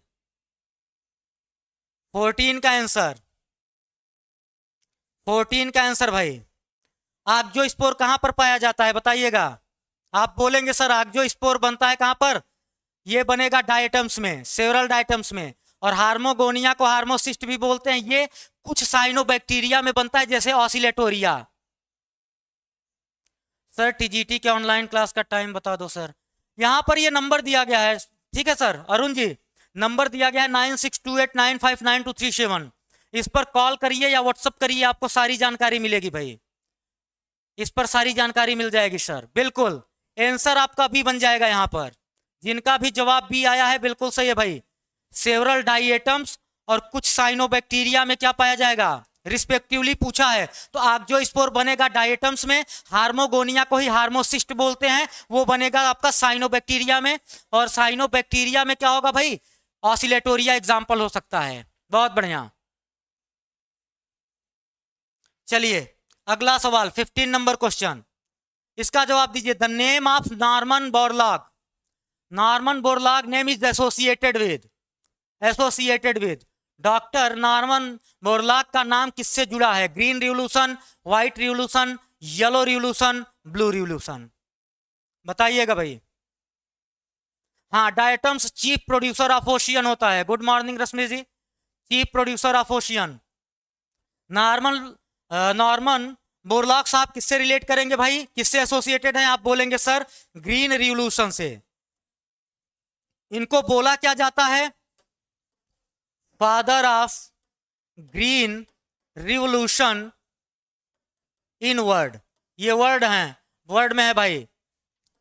14 का आंसर, 14 का आंसर भाई। आक्जो स्पोर कहां पर पाया जाता है बताइएगा। आप बोलेंगे सर आक्जो स्पोर बनता है कहां पर, ये बनेगा डायटम्स में, सेवरल डायटम्स में। और हार्मोगोनिया को हार्मोसिस्ट भी बोलते हैं, ये कुछ साइनोबैक्टीरिया में बनता है जैसे ऑसिलेटोरिया। सर टीजीटी के ऑनलाइन क्लास का टाइम बता दो सर। यहां पर ये नंबर दिया गया है, ठीक है सर अरुण जी, नंबर दिया गया है 9628959237। इस पर कॉल करिए या व्हाट्सअप करिए, आपको सारी जानकारी मिलेगी भाई, इस पर सारी जानकारी मिल जाएगी सर। बिल्कुल आंसर आपका भी बन जाएगा यहाँ पर, जिनका भी जवाब भी आया है बिल्कुल सही है भाई। सेवरल डाइएटम्स और कुछ साइनोबैक्टीरिया में क्या पाया जाएगा रिस्पेक्टिवली पूछा है। तो आक्जो स्पोर बनेगा डाइएटम्स में, हार्मोगोनिया को ही हार्मोसिस्ट बोलते हैं, वो बनेगा आपका साइनोबैक्टीरिया में। और साइनोबैक्टीरिया में क्या होगा भाई, ऑसिलेटोरिया एग्जाम्पल हो सकता है। बहुत बढ़िया, चलिए अगला सवाल 15 नंबर क्वेश्चन, इसका जवाब दीजिए। The name of Norman Borlaug, Norman Borlaug name is associated with doctor Norman Borlaug का नाम किससे जुड़ा है? Green revolution, white revolution, yellow revolution, blue revolution, बताइएगा भाई। हाँ, diatoms chief producer of ocean होता है। Good morning Rashmi ji, chief producer of ocean. Norman Borlaug Sahab किससे रिलेट करेंगे भाई, किससे एसोसिएटेड हैं? आप बोलेंगे सर ग्रीन रिवोल्यूशन से। इनको बोला क्या जाता है? Father of green revolution in word, ये वर्ड हैं, वर्ड में है भाई,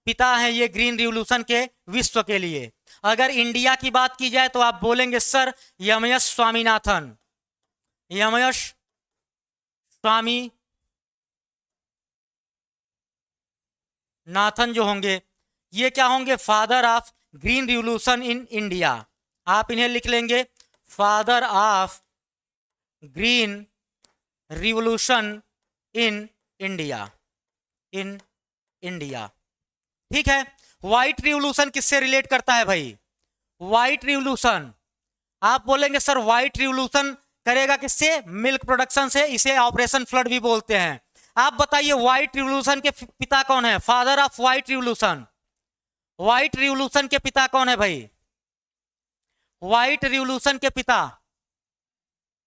पिता हैं ये ग्रीन रिवोल्यूशन के विश्व के लिए। अगर इंडिया की बात की जाए तो आप बोलेंगे सर यमयश स्वामीनाथन, यमयश स्वामीनाथन जो होंगे ये क्या होंगे? Father of green revolution in India. आप इन्हें लिख लेंगे father of green revolution in India, in India, ठीक है। व्हाइट रिवोल्यूशन किससे रिलेट करता है भाई? व्हाइट रिवोल्यूशन आप बोलेंगे सर व्हाइट रिवोल्यूशन करेगा किससे? मिल्क प्रोडक्शन से, इसे ऑपरेशन फ्लड भी बोलते हैं। आप बताइए व्हाइट रिवोल्यूशन के पिता कौन है? Father of white revolution, white revolution के पिता कौन है भाई? व्हाइट रिवोल्यूशन के पिता,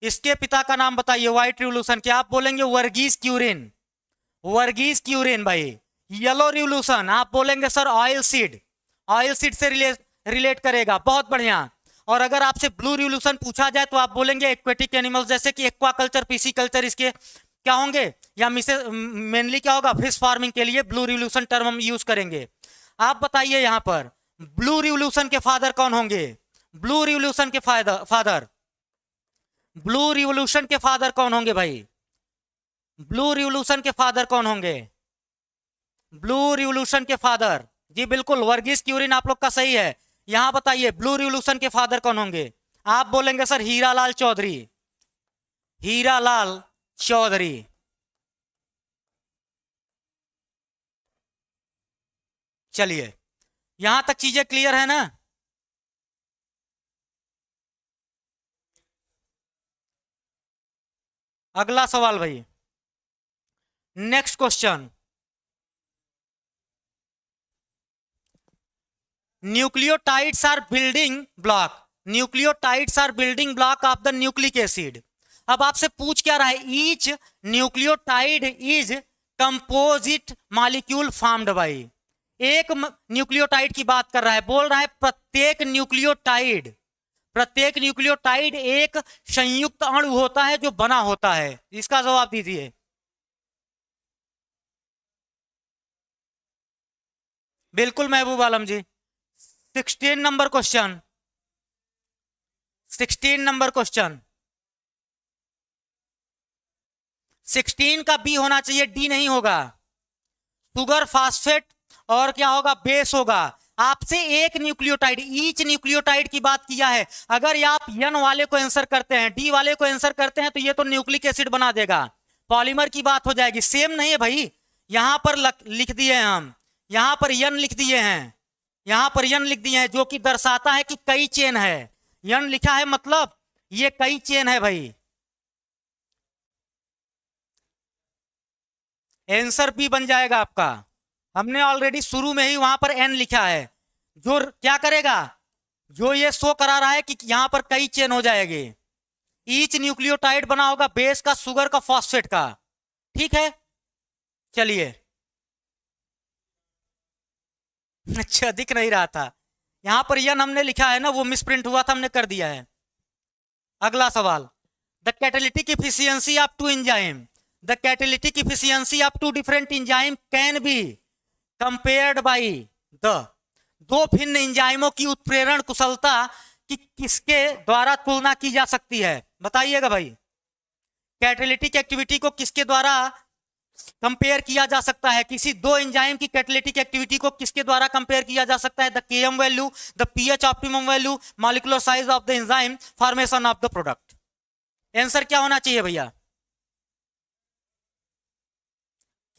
इसके पिता का नाम बताइए व्हाइट रिवोल्यूशन के। आप बोलेंगे वर्गीस क्यूरिन, वर्गीस क्यूरिन भाई। येलो रिवोल्यूशन आप बोलेंगे sir oil seed, oil seed से रिलेट करेगा, बहुत बढ़िया। और अगर आपसे ब्लू रिवोल्यूशन पूछा जाए तो आप बोलेंगे एक्वेटिक एनिमल्स जैसे कि एक्वाकल्चर, पीसीकल्चर, इसके क्या होंगे? या मेनली क्या होगा? फिश फार्मिंग के लिए ब्लू रिवोल्यूशन टर्म हम यूज करेंगे। आप बताइए यहां पर ब्लू रिवोल्यूशन के फादर कौन होंगे? ब्लू रिवोल्यूशन के फादर, ब्लू रिवोल्यूशन के फादर कौन होंगे भाई? ब्लू रिवोल्यूशन के फादर कौन होंगे? ब्लू रिवोल्यूशन के फादर, जी बिल्कुल वर्गीस क्यूरिन आप लोग का सही है। यहां बताइए ब्लू रिवोल्यूशन के फादर कौन होंगे? आप बोलेंगे सर हीरालाल चौधरी, हीरालाल चौधरी। चलिए यहां तक चीजें क्लियर है ना? अगला सवाल भाई, next question, nucleotides are building block, nucleotides are building block of the nucleic acid. अब आपसे पूछ क्या रहा है? Each nucleotide is composite molecule formed by, एक न्यूक्लियोटाइड की बात कर रहा है, बोल रहा है प्रत्येक न्यूक्लियोटाइड, प्रत्येक न्यूक्लियोटाइड एक संयुक्त अणु होता है जो बना होता है। इसका जवाब दीजिए। बिल्कुल महबूब आलम जी। 16 नंबर क्वेश्चन, 16 नंबर क्वेश्चन, 16 का बी होना चाहिए, डी नहीं होगा। शुगर, फास्फेट और क्या होगा? बेस होगा। आपसे एक न्यूक्लियोटाइड, ईच न्यूक्लियोटाइड की बात किया है। अगर आप एन वाले को आंसर करते हैं, डी वाले को आंसर करते हैं तो ये तो न्यूक्लिक एसिड बना देगा, पॉलीमर की बात हो जाएगी। सेम नहीं है भाई, यहां पर लिख दिए हैं हम, यहां पर एन लिख दिए हैं, यहां पर एन लिख दिए हैं जो कि दर्शाता है कि कई चेन है। एन लिखा है मतलब ये कई चेन है भाई। आंसर बी बन जाएगा आपका। हमने ऑलरेडी शुरू में ही वहां पर एन लिखा है, जो क्या करेगा, जो ये शो करा रहा है कि यहां पर कई चेन हो जाएगी। ईच न्यूक्लियोटाइड बना होगा बेस का, शुगर का, फॉस्फेट का। ठीक है, चलिए। अच्छा, दिख नहीं रहा था यहां पर यन हमने लिखा है ना, वो मिसप्रिंट हुआ था, हमने कर दिया है। अगला सवाल, the catalytic efficiency of two enzyme, the catalytic efficiency of two different enzyme can be compared by the, दो भिन्न एंजाइमों की उत्प्रेरण कुशलता कि किसके द्वारा तुलना की जा सकती है, बताइएगा भाई। कैटालिटिक एक्टिविटी को किसके द्वारा कंपेयर किया जा सकता है, किसी दो एंजाइम की कैटालिटिक एक्टिविटी को किसके द्वारा कंपेयर किया जा सकता है? The KM value, the pH optimum value, molecular size of the enzyme, formation of the product. Answer क्या होना चाहिए भैया?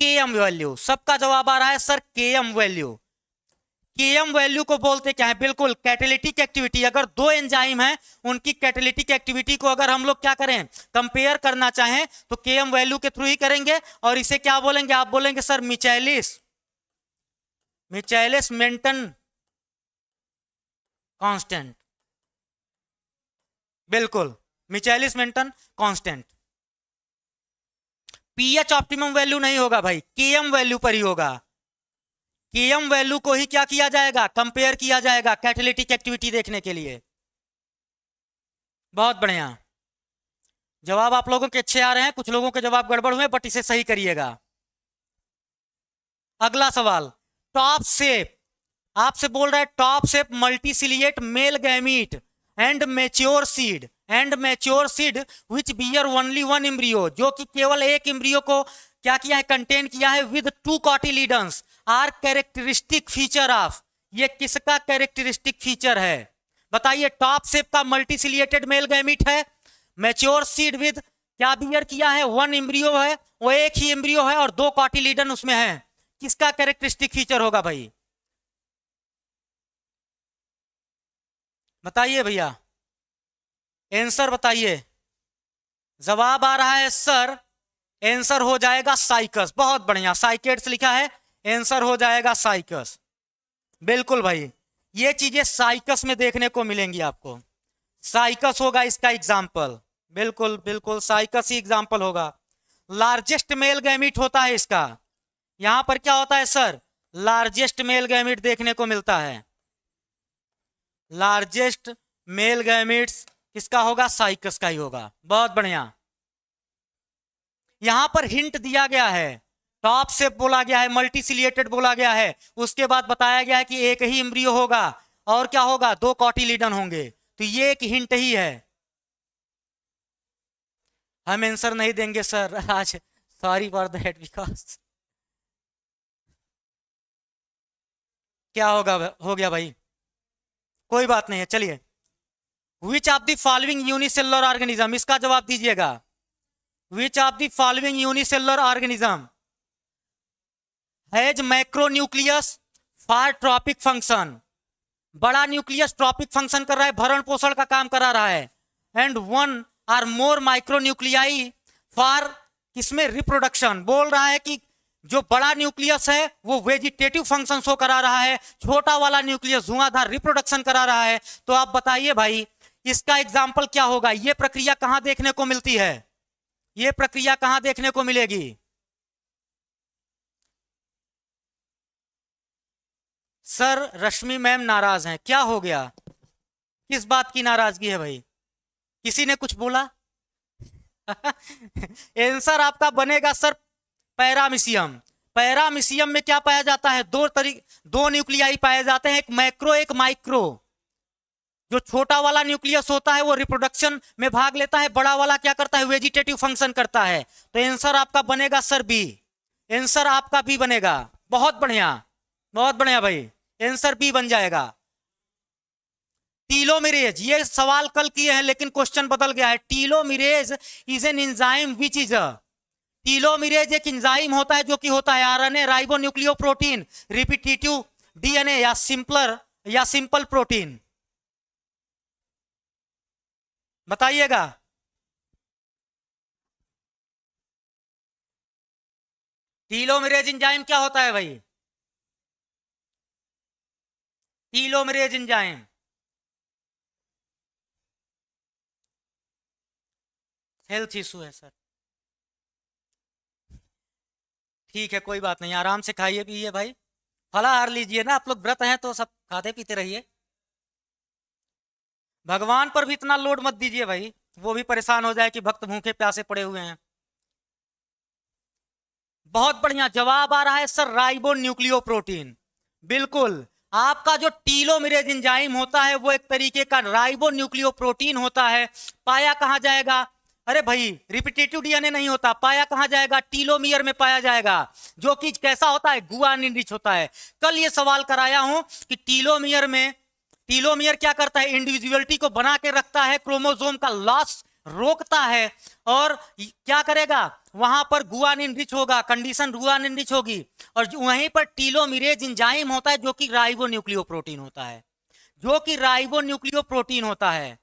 KM value. सबका जवाब आ रहा है sir KM value. KM value को बोलते क्या है? बिल्कुल कैटालिटिक एक्टिविटी। अगर दो एंजाइम हैं, उनकी कैटालिटिक एक्टिविटी को अगर हम लोग क्या करें, कंपेयर करना चाहें, तो केएम वैल्यू के थ्रू ही करेंगे। और इसे क्या बोलेंगे? आप बोलेंगे सर मिचेलिस मेंटन कांस्टेंट। बिल्कुल, Michaelis Menten constant. PH optimum value नहीं होगा भाई, केएम वैल्यू पर ही होगा। केएम वैल्यू को ही क्या किया जाएगा? कंपेयर किया जाएगा कैटालिटिक एक्टिविटी देखने के लिए। बहुत बढ़िया, जवाब आप लोगों के अच्छे आ रहे हैं, कुछ लोगों के जवाब गड़बड़ हुए, बट इसे सही करिएगा। अगला सवाल, टॉप शेप। आपसे बोल रहा है top shape multiciliate male gamete and mature seed which bear only one embryo, जो कि केवल एक एम्ब्रियो को क्या किया है? कंटेन किया है, with two cotyledons are characteristic feature of. ये किसका कैरेक्टरिस्टिक फीचर है? बताइए। टॉप शेप का मल्टीसिलिएटेड मेल गैमीट है, मैच्योर सीड विद क्या बियर किया है? वन एम्ब्रियो है, वो एक ही एम्ब्रियो है और दो कॉटिलीडन उसमें है। किसका कैरेक्टरिस्टिक फीचर होगा भाई? बताइए भैया, आंसर बताइए। जवाब आ रहा है सर, आंसर हो जाएगा साइकस। बहुत बढ़िया, साइकेट्स लिखा है, आंसर हो जाएगा साइकस। बिल्कुल भाई, ये चीजें साइकस में देखने को मिलेंगी आपको। साइकस होगा इसका एग्जाम्पल। बिल्कुल बिल्कुल, साइकस ही एग्जाम्पल होगा। लार्जेस्ट मेल गैमीट होता है इसका। यहां पर क्या होता है सर? लार्जेस्ट मेल गैमीट देखने को मिलता है। लार्जेस्ट मेल गैमीट्स किसका होगा? साइकस का ही होगा। बहुत बढ़िया। यहां पर हिंट दिया गया है, टॉप शेप बोला गया है, मल्टीसिलिएटेड बोला गया है, उसके बाद बताया गया है कि एक ही एम्ब्रियो होगा और क्या होगा? दो कॉटिलीडन होंगे। तो ये एक हिंट ही है। हम आंसर नहीं देंगे सर आज, सॉरी फॉर दैट। बिकॉज क्या होगा? हो गया भाई, कोई बात नहीं है। चलिए, which of the following unicellular organism, इसका जवाब दीजिएगा। Which of the following unicellular organism has macronucleus for tropic function. बड़ा न्यूक्लियस ट्रॉपिक फंक्शन कर रहा है, भरण पोषण का काम करा रहा है। And one or more micronuclei for किसमें? रिप्रोडक्शन। बोल रहा है कि जो बड़ा न्यूक्लियस है वो वेजिटेटिव फंक्शन शो करा रहा है, छोटा वाला न्यूक्लियस धुआंधार रिप्रोडक्शन करा रहा है। तो आप बताइए भाई, इसका एग्जाम्पल क्या होगा? ये प्रक्रिया कहां देखने को मिलती है? ये प्रक्रिया कहां देखने को मिलेगी? सर रश्मि मैम नाराज हैं, क्या हो गया? किस बात की नाराजगी है भाई? किसी ने कुछ बोला? आंसर आपका बनेगा सर पैरामीशियम। पैरामीशियम में क्या पाया जाता है? दो न्यूक्लियाई पाए जाते हैं, एक मैक्रो एक माइक्रो। जो छोटा वाला न्यूक्लियस होता है वो रिप्रोडक्शन में भाग लेता है, बड़ा वाला क्या करता है? वेजिटेटिव फंक्शन करता है। तो आंसर आपका बनेगा सर बी। आंसर आपका बी बनेगा। बहुत बढ़िया, बहुत बढ़िया भाई, आंसर बी बन जाएगा। टीलोमिरेज, ये सवाल कल किए हैं लेकिन क्वेश्चन बदल गया है। Telomerase is an enzyme which is a, telomerase एक एंजाइम होता है जो कि होता है आरएनए राइबोन्यूक्लियोप्रोटीन, रिपीटेटिव डीएनए या सिंपल प्रोटीन। बताइएगा। टीलोमरेज एंजाइम क्या होता है भाई? टीलोमरेज एंजाइम हेल्थ इशू है सर। ठीक है, कोई बात नहीं, आराम से खाइए पिए भाई, फलाहार लीजिए ना, आप लोग व्रत हैं तो सब खाते पीते रहिए। भगवान पर भी इतना लोड मत दीजिए भाई, वो भी परेशान हो जाए कि भक्त भूखे प्यासे पड़े हुए हैं। बहुत बढ़िया जवाब आ रहा है सर, राइबो न्यूक्लियोप्रोटीन। बिल्कुल, आपका जो टीलोमेरेज एंजाइम होता है वो एक तरीके का राइबो न्यूक्लियोप्रोटीन होता है। पाया कहां जाएगा? अरे भाई, रिपीटेटिव डीएनए नहीं होता, पाया कहां जाएगा? टीलोमियर में पाया जाएगा, जो कि कैसा होता है? गुआनिन इनरिच होता है। कल ये सवाल कराया हूं कि टीलोमियर में, टीलोमियर क्या करता है? इंडिविजुअलिटी को बना के रखता है, क्रोमोसोम का लॉस रोकता है, और क्या करेगा? वहां पर गुआनिन रिच होगा, कंडीशन गुआनिन रिच होगी, और वहीं पर टीलोमिरेज एंजाइम होता है जो कि राइबो न्यूक्लियोप्रोटीन होता है, जो कि राइबो न्यूक्लियोप्रोटीन होता है।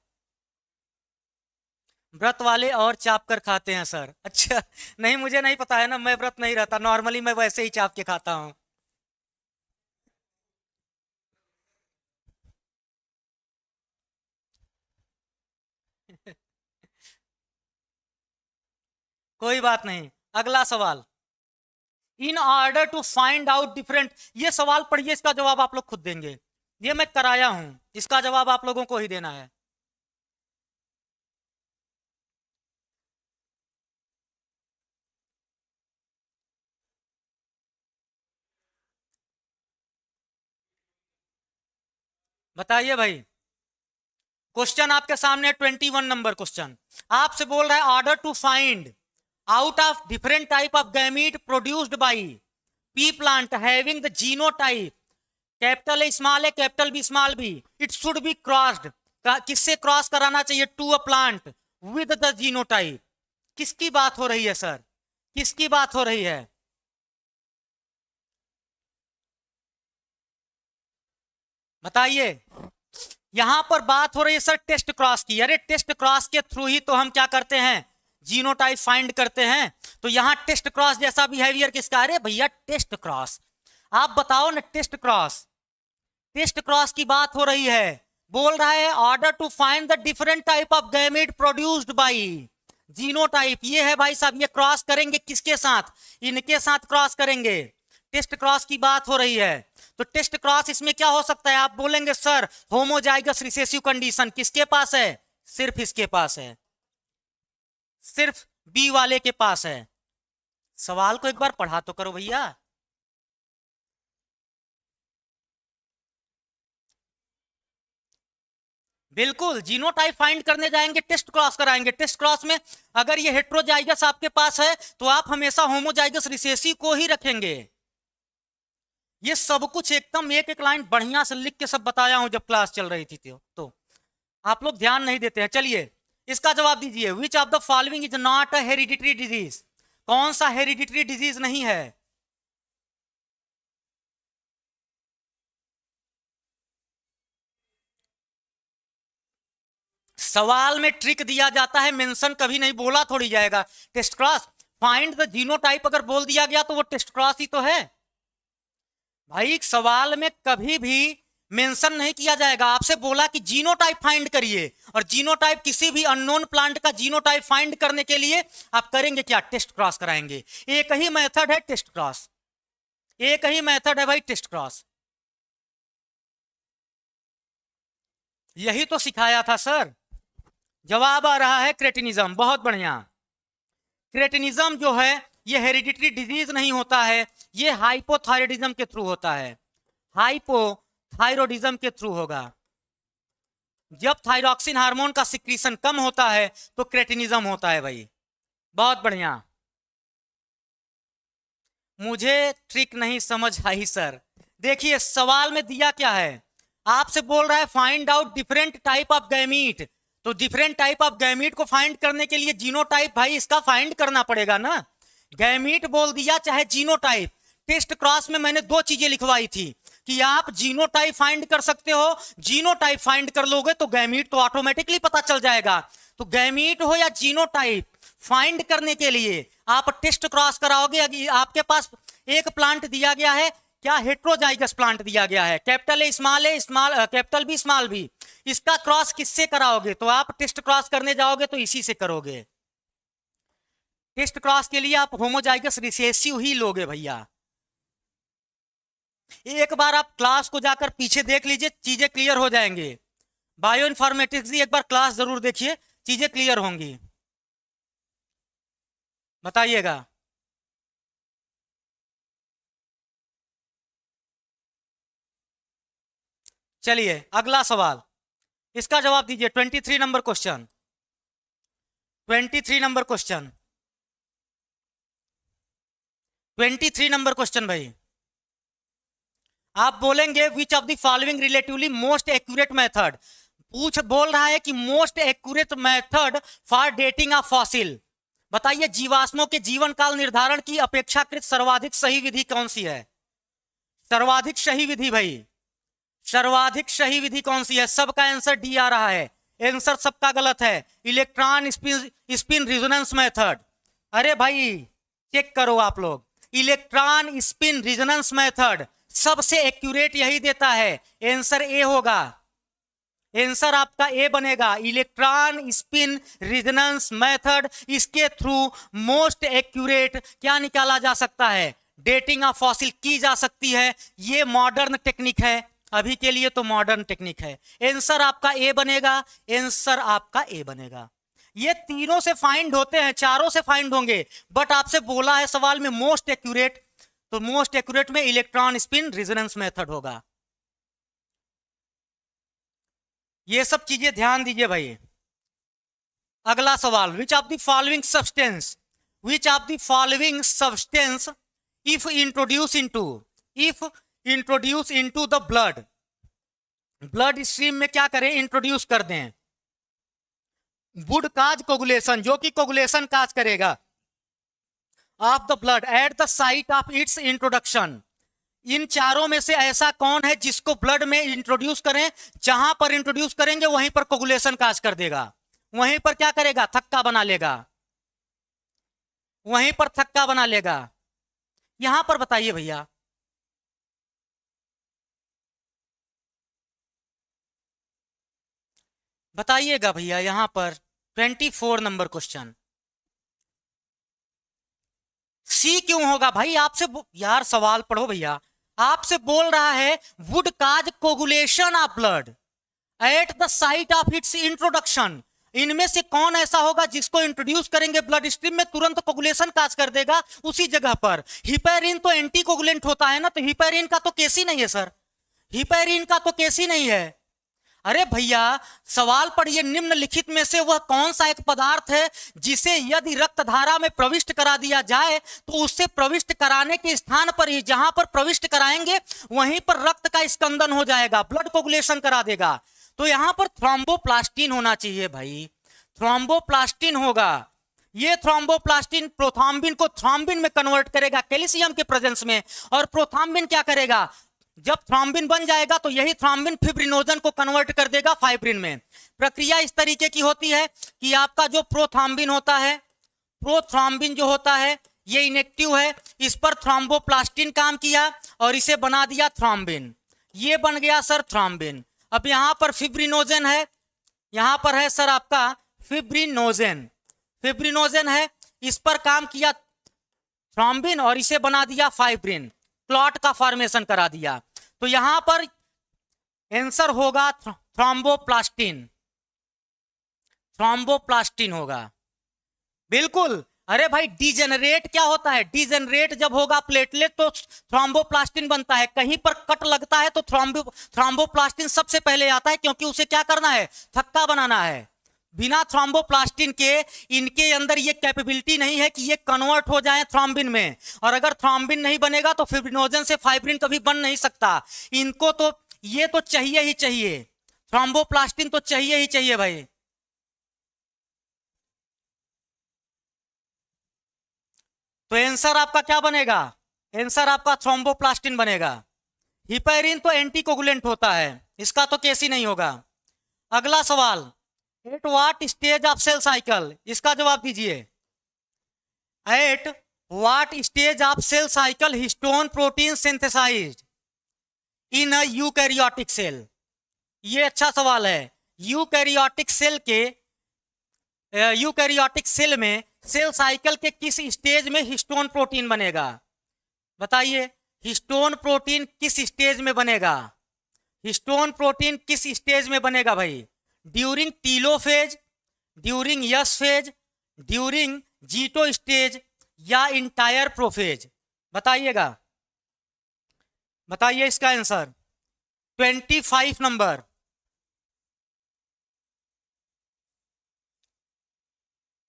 व्रत वाले और चाप कर खाते हैं सर? अच्छा, नहीं मुझे नहीं पता है ना, मैं व्रत नहीं रहता, नॉर्मली मैं वैसे ही चाप के खाता हूं। कोई बात नहीं, अगला सवाल। In order to find out different, ये सवाल पढ़िए, इसका जवाब आप लोग खुद देंगे, ये मैं कराया हूं, इसका जवाब आप लोगों को ही देना है। बताइए भाई, क्वेश्चन आपके सामने 21 नंबर क्वेश्चन आपसे बोल रहा है order to find out of different type of gamete produced by pea plant having the genotype capital A small है, capital B small B, it should be crossed, किससे क्रॉस कराना चाहिए? To a plant with the genotype. किसकी बात हो रही है sir? किसकी बात हो रही है? बताइए। यहां पर बात हो रही है सर टेस्ट क्रॉस की। अरे टेस्ट क्रॉस के थ्रू ही तो हम क्या करते हैं? जीनोटाइप फाइंड करते हैं। तो यहां टेस्ट क्रॉस जैसा बिहेवियर किसका? अरे भैया टेस्ट क्रॉस, आप बताओ ना, टेस्ट क्रॉस, टेस्ट क्रॉस की बात हो रही है। बोल रहा है order to find the different type of gamete produced by genotype. ये है भाई साहब, ये क्रॉस करेंगे किसके साथ? इनके साथ क्रॉस करेंगे, टेस्ट क्रॉस की बात हो रही है। तो टेस्ट क्रॉस इसमें क्या हो सकता है? आप बोलेंगे सर होमोजाइगस रिसेसिव कंडीशन किसके पास है? सिर्फ इसके पास है, सिर्फ बी वाले के पास है। सवाल को एक बार पढ़ा तो करो भैया। बिल्कुल, जीनोटाइप फाइंड करने जाएंगे, टेस्ट क्रॉस कराएंगे। टेस्ट क्रॉस में अगर ये हेट्रोजाइगस आपके पास है तो आप हमेशा होमोजाइगस रिसेसिव को ही रखेंगे। ये सब कुछ एकदम एक एक लाइन बढ़िया से लिख के सब बताया हूं जब क्लास चल रही थी तो आप लोग ध्यान नहीं देते हैं। चलिए इसका जवाब दीजिए, विच of the following is not a hereditary disease? कौन सा हेरिडिटरी डिजीज नहीं है? सवाल में ट्रिक दिया जाता है, मेंशन कभी नहीं बोला थोड़ी जाएगा। Test cross find the genotype अगर बोल दिया गया तो वो टेस्ट क्रॉस ही तो है भाई। सवाल में कभी भी मेंशन नहीं किया जाएगा। आपसे बोला कि जीनोटाइप फाइंड करिए, और जीनोटाइप किसी भी अननोन प्लांट का जीनोटाइप फाइंड करने के लिए आप करेंगे क्या? टेस्ट क्रॉस कराएंगे। एक ही मेथड है टेस्ट क्रॉस, एक ही मेथड है भाई टेस्ट क्रॉस। यही तो सिखाया था सर। जवाब आ रहा है क्रेटिनिज्म, बहुत बढ़िया। क्रेटिनिज्म जो है ये हेरिडिटरी डिजीज नहीं होता है, ये हाइपोथायरॉयडिज्म के थ्रू होता है, हाइपोथायरॉयडिज्म के थ्रू होगा। जब थायरॉक्सिन हार्मोन का सिक्रीशन कम होता है तो क्रेटिनिज्म होता है भाई। बहुत बढ़िया। मुझे ट्रिक नहीं समझ आई सर। देखिए सवाल में दिया क्या है, आपसे बोल रहा है find out different type of gamete. तो डिफरेंट टाइप ऑफ गैमीट को फाइंड करने के लिए जीनोटाइप भाई इसका फाइंड करना पड़ेगा ना। गैमीट बोल दिया चाहे जीनोटाइप। टेस्ट क्रॉस में मैंने दो चीजें लिखवाई थी कि आप जीनोटाइप फाइंड कर सकते हो, जीनोटाइप फाइंड कर लोगे तो गैमीट तो ऑटोमेटिकली पता चल जाएगा। तो गैमीट हो या जीनोटाइप फाइंड करने के लिए आप टेस्ट क्रॉस कराओगे। आपके पास एक प्लांट दिया गया है, क्या हेट्रोजाइगस प्लांट दिया गया है, capital A, small capital B, small B, इसका क्रॉस किससे कराओगे? तो आप टेस्ट क्रॉस करने जाओगे तो इसी से करोगे। टेस्ट क्रॉस के लिए आप होमोजाइगस रिसेसिव ही लोगे भैया। एक बार आप क्लास को जाकर पीछे देख लीजिए, चीजें क्लियर हो जाएंगे। बायो इन्फॉर्मेटिक्स की एक बार क्लास जरूर देखिए, चीजें क्लियर होंगी। बताइएगा। चलिए अगला सवाल, इसका जवाब दीजिए। 23 number question, 23 number question, 23 number question भाई। आप बोलेंगे विच of the following relatively most accurate method, बोल रहा है कि most accurate method for dating a fossil. बताइए जीवाश्मों के जीवन काल निर्धारण की अपेक्षाकृत सर्वाधिक सही विधि कौन सी है? सर्वाधिक सही विधि भाई, सर्वाधिक सही विधि कौन सी है? सबका आंसर डी आ रहा है, आंसर सबका गलत है। Electron spin resonance method. अरे भाई चेक करो आप लोग, इलेक्ट्रॉन स्पिन रेजोनेंस मेथड सबसे एक्यूरेट यही देता है, आंसर ए होगा। आंसर आपका ए बनेगा, इलेक्ट्रॉन स्पिन रेजोनेंस मेथड। इसके थ्रू मोस्ट एक्यूरेट क्या निकाला जा सकता है? डेटिंग ऑफ फॉसिल की जा सकती है। ये मॉडर्न टेक्निक है, अभी के लिए तो मॉडर्न टेक्निक है। आंसर आपका ए बनेगा, आंसर आपका ए बनेगा। ये तीनों से फाइंड होते हैं, चारों से फाइंड होंगे, बट आपसे बोला है सवाल में मोस्ट एक्यूरेट, तो मोस्ट एक्यूरेट में इलेक्ट्रॉन स्पिन रेजोनेंस मेथड होगा। ये सब चीजें ध्यान दीजिए भाई। अगला सवाल, विच of the following substance, which of the following substance if introduce into the blood, blood stream में क्या करें? इंट्रोड्यूस कर दें, वुड काज कोगुलेशन, जो कि कोगुलेशन काज करेगा of the blood at the site of its introduction. इन चारों में से ऐसा कौन है जिसको ब्लड में इंट्रोड्यूस करें, जहां पर इंट्रोड्यूस करेंगे वहीं पर कोगुलेशन काज कर देगा, वहीं पर क्या करेगा? थक्का बना लेगा, वहीं पर थक्का बना लेगा। यहां पर बताइए भैया, बताइएगा भैया यहां पर 24 नंबर क्वेश्चन, सी क्यों होगा भाई? आपसे यार सवाल पढ़ो भैया, आपसे बोल रहा है would cause coagulation of blood at the site of its introduction. इनमें से कौन ऐसा होगा जिसको इंट्रोड्यूस करेंगे ब्लड स्ट्रीम में तुरंत कोगुलेशन काज कर देगा उसी जगह पर? हिपैरिन तो एंटी कोगुलेंट होता है ना, तो हिपैरिन का तो केस ही नहीं है सर, हिपैरिन का तो केस ही नहीं है। अरे भैया सवाल पढ़िए, निम्नलिखित में से वह कौन सा एक पदार्थ है जिसे यदि रक्त धारा में प्रविष्ट करा दिया जाए तो उससे प्रविष्ट कराने के स्थान पर ही, जहां पर प्रविष्ट कराएंगे वहीं पर रक्त का स्कंदन हो जाएगा, ब्लड कोगुलेशन करा देगा। तो यहां पर थ्रोम्बोप्लास्टिन होना चाहिए भाई, थ्रोम्बोप्लास्टिन होगा। ये थ्रोम्बोप्लास्टिन प्रोथ्रोम्बिन को थ्रोम्बिन में कन्वर्ट करेगा कैल्शियम के प्रेजेंस में, और प्रोथ्रोम्बिन क्या करेगा? जब थ्रोम्बिन बन जाएगा तो यही थ्रोम्बिन फिब्रिनोजन को कन्वर्ट कर देगा फाइब्रिन में। प्रक्रिया इस तरीके की होती है कि आपका जो प्रोथ्रोम्बिन होता है, प्रोथ्रोम्बिन जो होता है ये इनएक्टिव है, इस पर थ्रोम्बोप्लास्टिन काम किया और इसे बना दिया थ्रोम्बिन, ये बन गया सर थ्रोम्बिन। अब यहां पर फिब्रिनोजन है, यहां पर है सर आपका फिब्रिनोजन, फिब्रिनोजन है, इस पर काम किया थ्रोम्बिन और इसे बना दिया फाइब्रिन, क्लॉट का फॉर्मेशन करा दिया। तो यहां पर आंसर होगा थ्रोम्बोप्लास्टिन, थ्रोम्बोप्लास्टिन होगा बिल्कुल। अरे भाई डीजेनरेट क्या होता है? डीजेनरेट जब होगा प्लेटलेट तो थ्रोम्बोप्लास्टिन बनता है, कहीं पर कट लगता है तो थ्रोम्बोप्लास्टिन सबसे पहले आता है, क्योंकि उसे क्या करना है? थक्का बनाना है। बिना थ्रोम्बोप्लास्टिन के इनके अंदर ये कैपेबिलिटी नहीं है कि ये कन्वर्ट हो जाए थ्रोम्बिन में, और अगर थ्रोम्बिन नहीं बनेगा तो फिब्रिनोजन से फाइब्रिन कभी बन नहीं सकता। इनको तो ये तो चाहिए ही चाहिए, थ्रोम्बोप्लास्टिन तो चाहिए ही चाहिए भाई। तो आंसर आपका क्या बनेगा? आंसर आपका थ्रोम्बोप्लास्टिन बनेगा। हिपैरिन तो एंटीकोगुलेंट होता है, इसका तो केस ही नहीं होगा। अगला सवाल, at what stage of cell cycle, इसका जवाब दीजिए। At what stage of cell cycle histone protein synthesized in a eukaryotic cell. ये अच्छा सवाल है। यूकैरियोटिक सेल के यूकैरियोटिक सेल में सेल साइकिल के किस स्टेज में हिस्टोन प्रोटीन बनेगा? बताइए, हिस्टोन प्रोटीन किस स्टेज में बनेगा? हिस्टोन प्रोटीन किस स्टेज में बनेगा भाई? During telophase, during S phase, during G two stage या इंटायर प्रोफेज? बताइएगा, बताइए इसका answer. 25 number.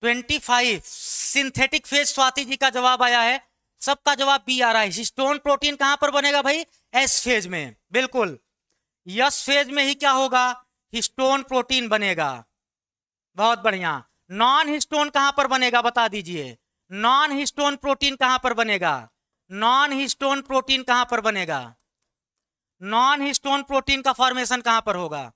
25 synthetic phase Swati ji का जवाब आया है। सबका जवाब बी आ रहा है। हिस्टोन प्रोटीन कहां पर बनेगा भाई? एस फेज में। बिल्कुल, यस फेज में ही क्या होगा? हिस्टोन प्रोटीन बनेगा। बहुत बढ़िया। नॉन हिस्टोन कहां पर बनेगा बता दीजिए। नॉन हिस्टोन प्रोटीन कहां पर बनेगा? नॉन हिस्टोन प्रोटीन कहां पर बनेगा? नॉन हिस्टोन प्रोटीन का फॉर्मेशन कहां पर होगा?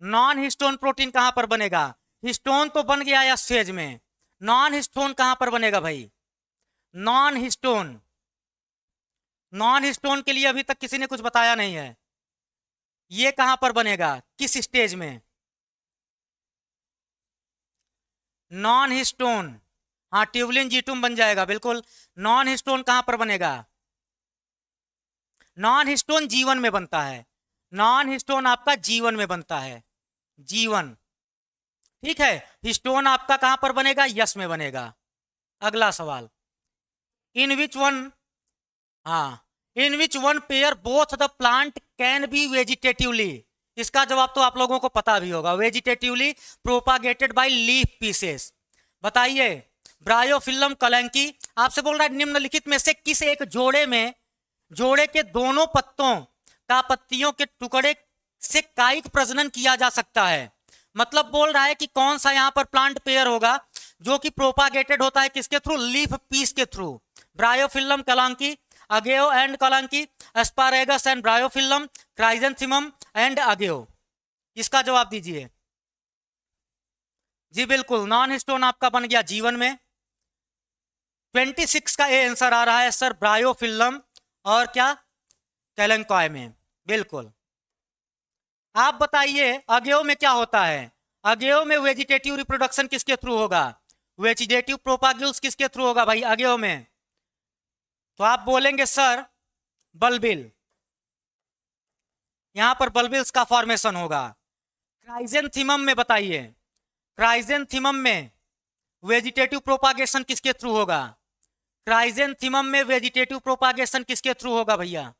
नॉन हिस्टोन प्रोटीन कहां पर बनेगा? हिस्टोन तो बन गया यस फेज में, नॉन हिस्टोन कहां पर बनेगा भाई? नॉन हिस्टोन, नॉन हिस्टोन के लिए अभी तक किसी ने कुछ बताया नहीं है। ये कहां पर बनेगा, किस स्टेज में? नॉन हिस्टोन, हाँ ट्यूबलिन जीटूम बन जाएगा। बिल्कुल, नॉन हिस्टोन कहां पर बनेगा? नॉन हिस्टोन जीवन में बनता है। नॉन हिस्टोन आपका जीवन में बनता है, जीवन। ठीक है, हिस्टोन आपका कहां पर बनेगा? यस में बनेगा। अगला सवाल, इन विच वन, हाँ, in which one pair both the plant can be vegetatively? इसका जवाब तो आप लोगों को पता भी होगा। Vegetatively propagated by leaf pieces. बताइए, ब्रायोफिल्लम कलंकी आपसे बोल रहा है निम्नलिखित में से किस एक जोड़े में, जोड़े के दोनों पत्तों का पत्तियों के टुकड़े से कायिक प्रजनन किया जा सकता है? मतलब बोल रहा है कि कौन सा यहां पर प्लांट पेयर होगा जो कि प्रोपागेटेड होता है किसके थ्रू? लीफ पीस के थ्रू। Bryophyllum kalanchoe, agave and kalanchoe, asparagus and bryophyllum, chrysanthemum and agave. इसका जवाब दीजिए। जी बिल्कुल, नॉन हिस्टोन आपका बन गया जीवन में। 26 का ए आंसर आ रहा है सर, ब्रायोफिल्लम और क्या, कैलेंकॉय में। बिल्कुल। आप बताइए अगेओ में क्या होता है? अगेओ में वेजिटेटिव रिप्रोडक्शन किसके थ्रू होगा? वेजिटेटिव प्रोपाग्यूल्स किसके थ्रू होगा भाई अगेओ में? तो आप बोलेंगे सर बल्बिल, यहां पर बल्बिल्स का फॉर्मेशन होगा। क्राइजेंथिमम में बताइए, क्राइजेंथिमम में वेजिटेटिव प्रोपागेशन किसके थ्रू होगा? क्राइजेंथिमम में वेजिटेटिव प्रोपागेशन किसके थ्रू होगा भैया?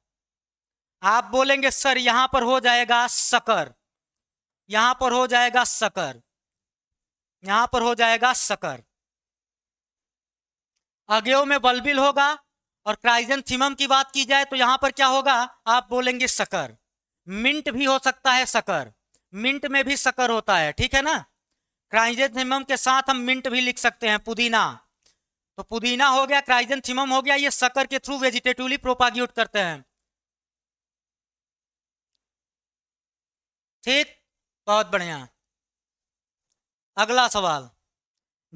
आप बोलेंगे सर यहां पर हो जाएगा सकर, यहां पर हो जाएगा सकर, यहां पर हो जाएगा सकर। अगेओ में बल्बिल होगा और क्राइजेंथिमम की बात की जाए तो यहां पर क्या होगा? आप बोलेंगे सकर। मिंट भी हो सकता है सकर, मिंट में भी सकर होता है, ठीक है ना। क्राइजेंथिमम के साथ हम मिंट भी लिख सकते हैं, पुदीना। तो पुदीना हो गया, क्राइजेंथिमम हो गया, ये सकर के थ्रू वेजिटेटिवली प्रोपाग्यूट करते हैं। ठीक, बहुत बढ़िया। अगला सवाल,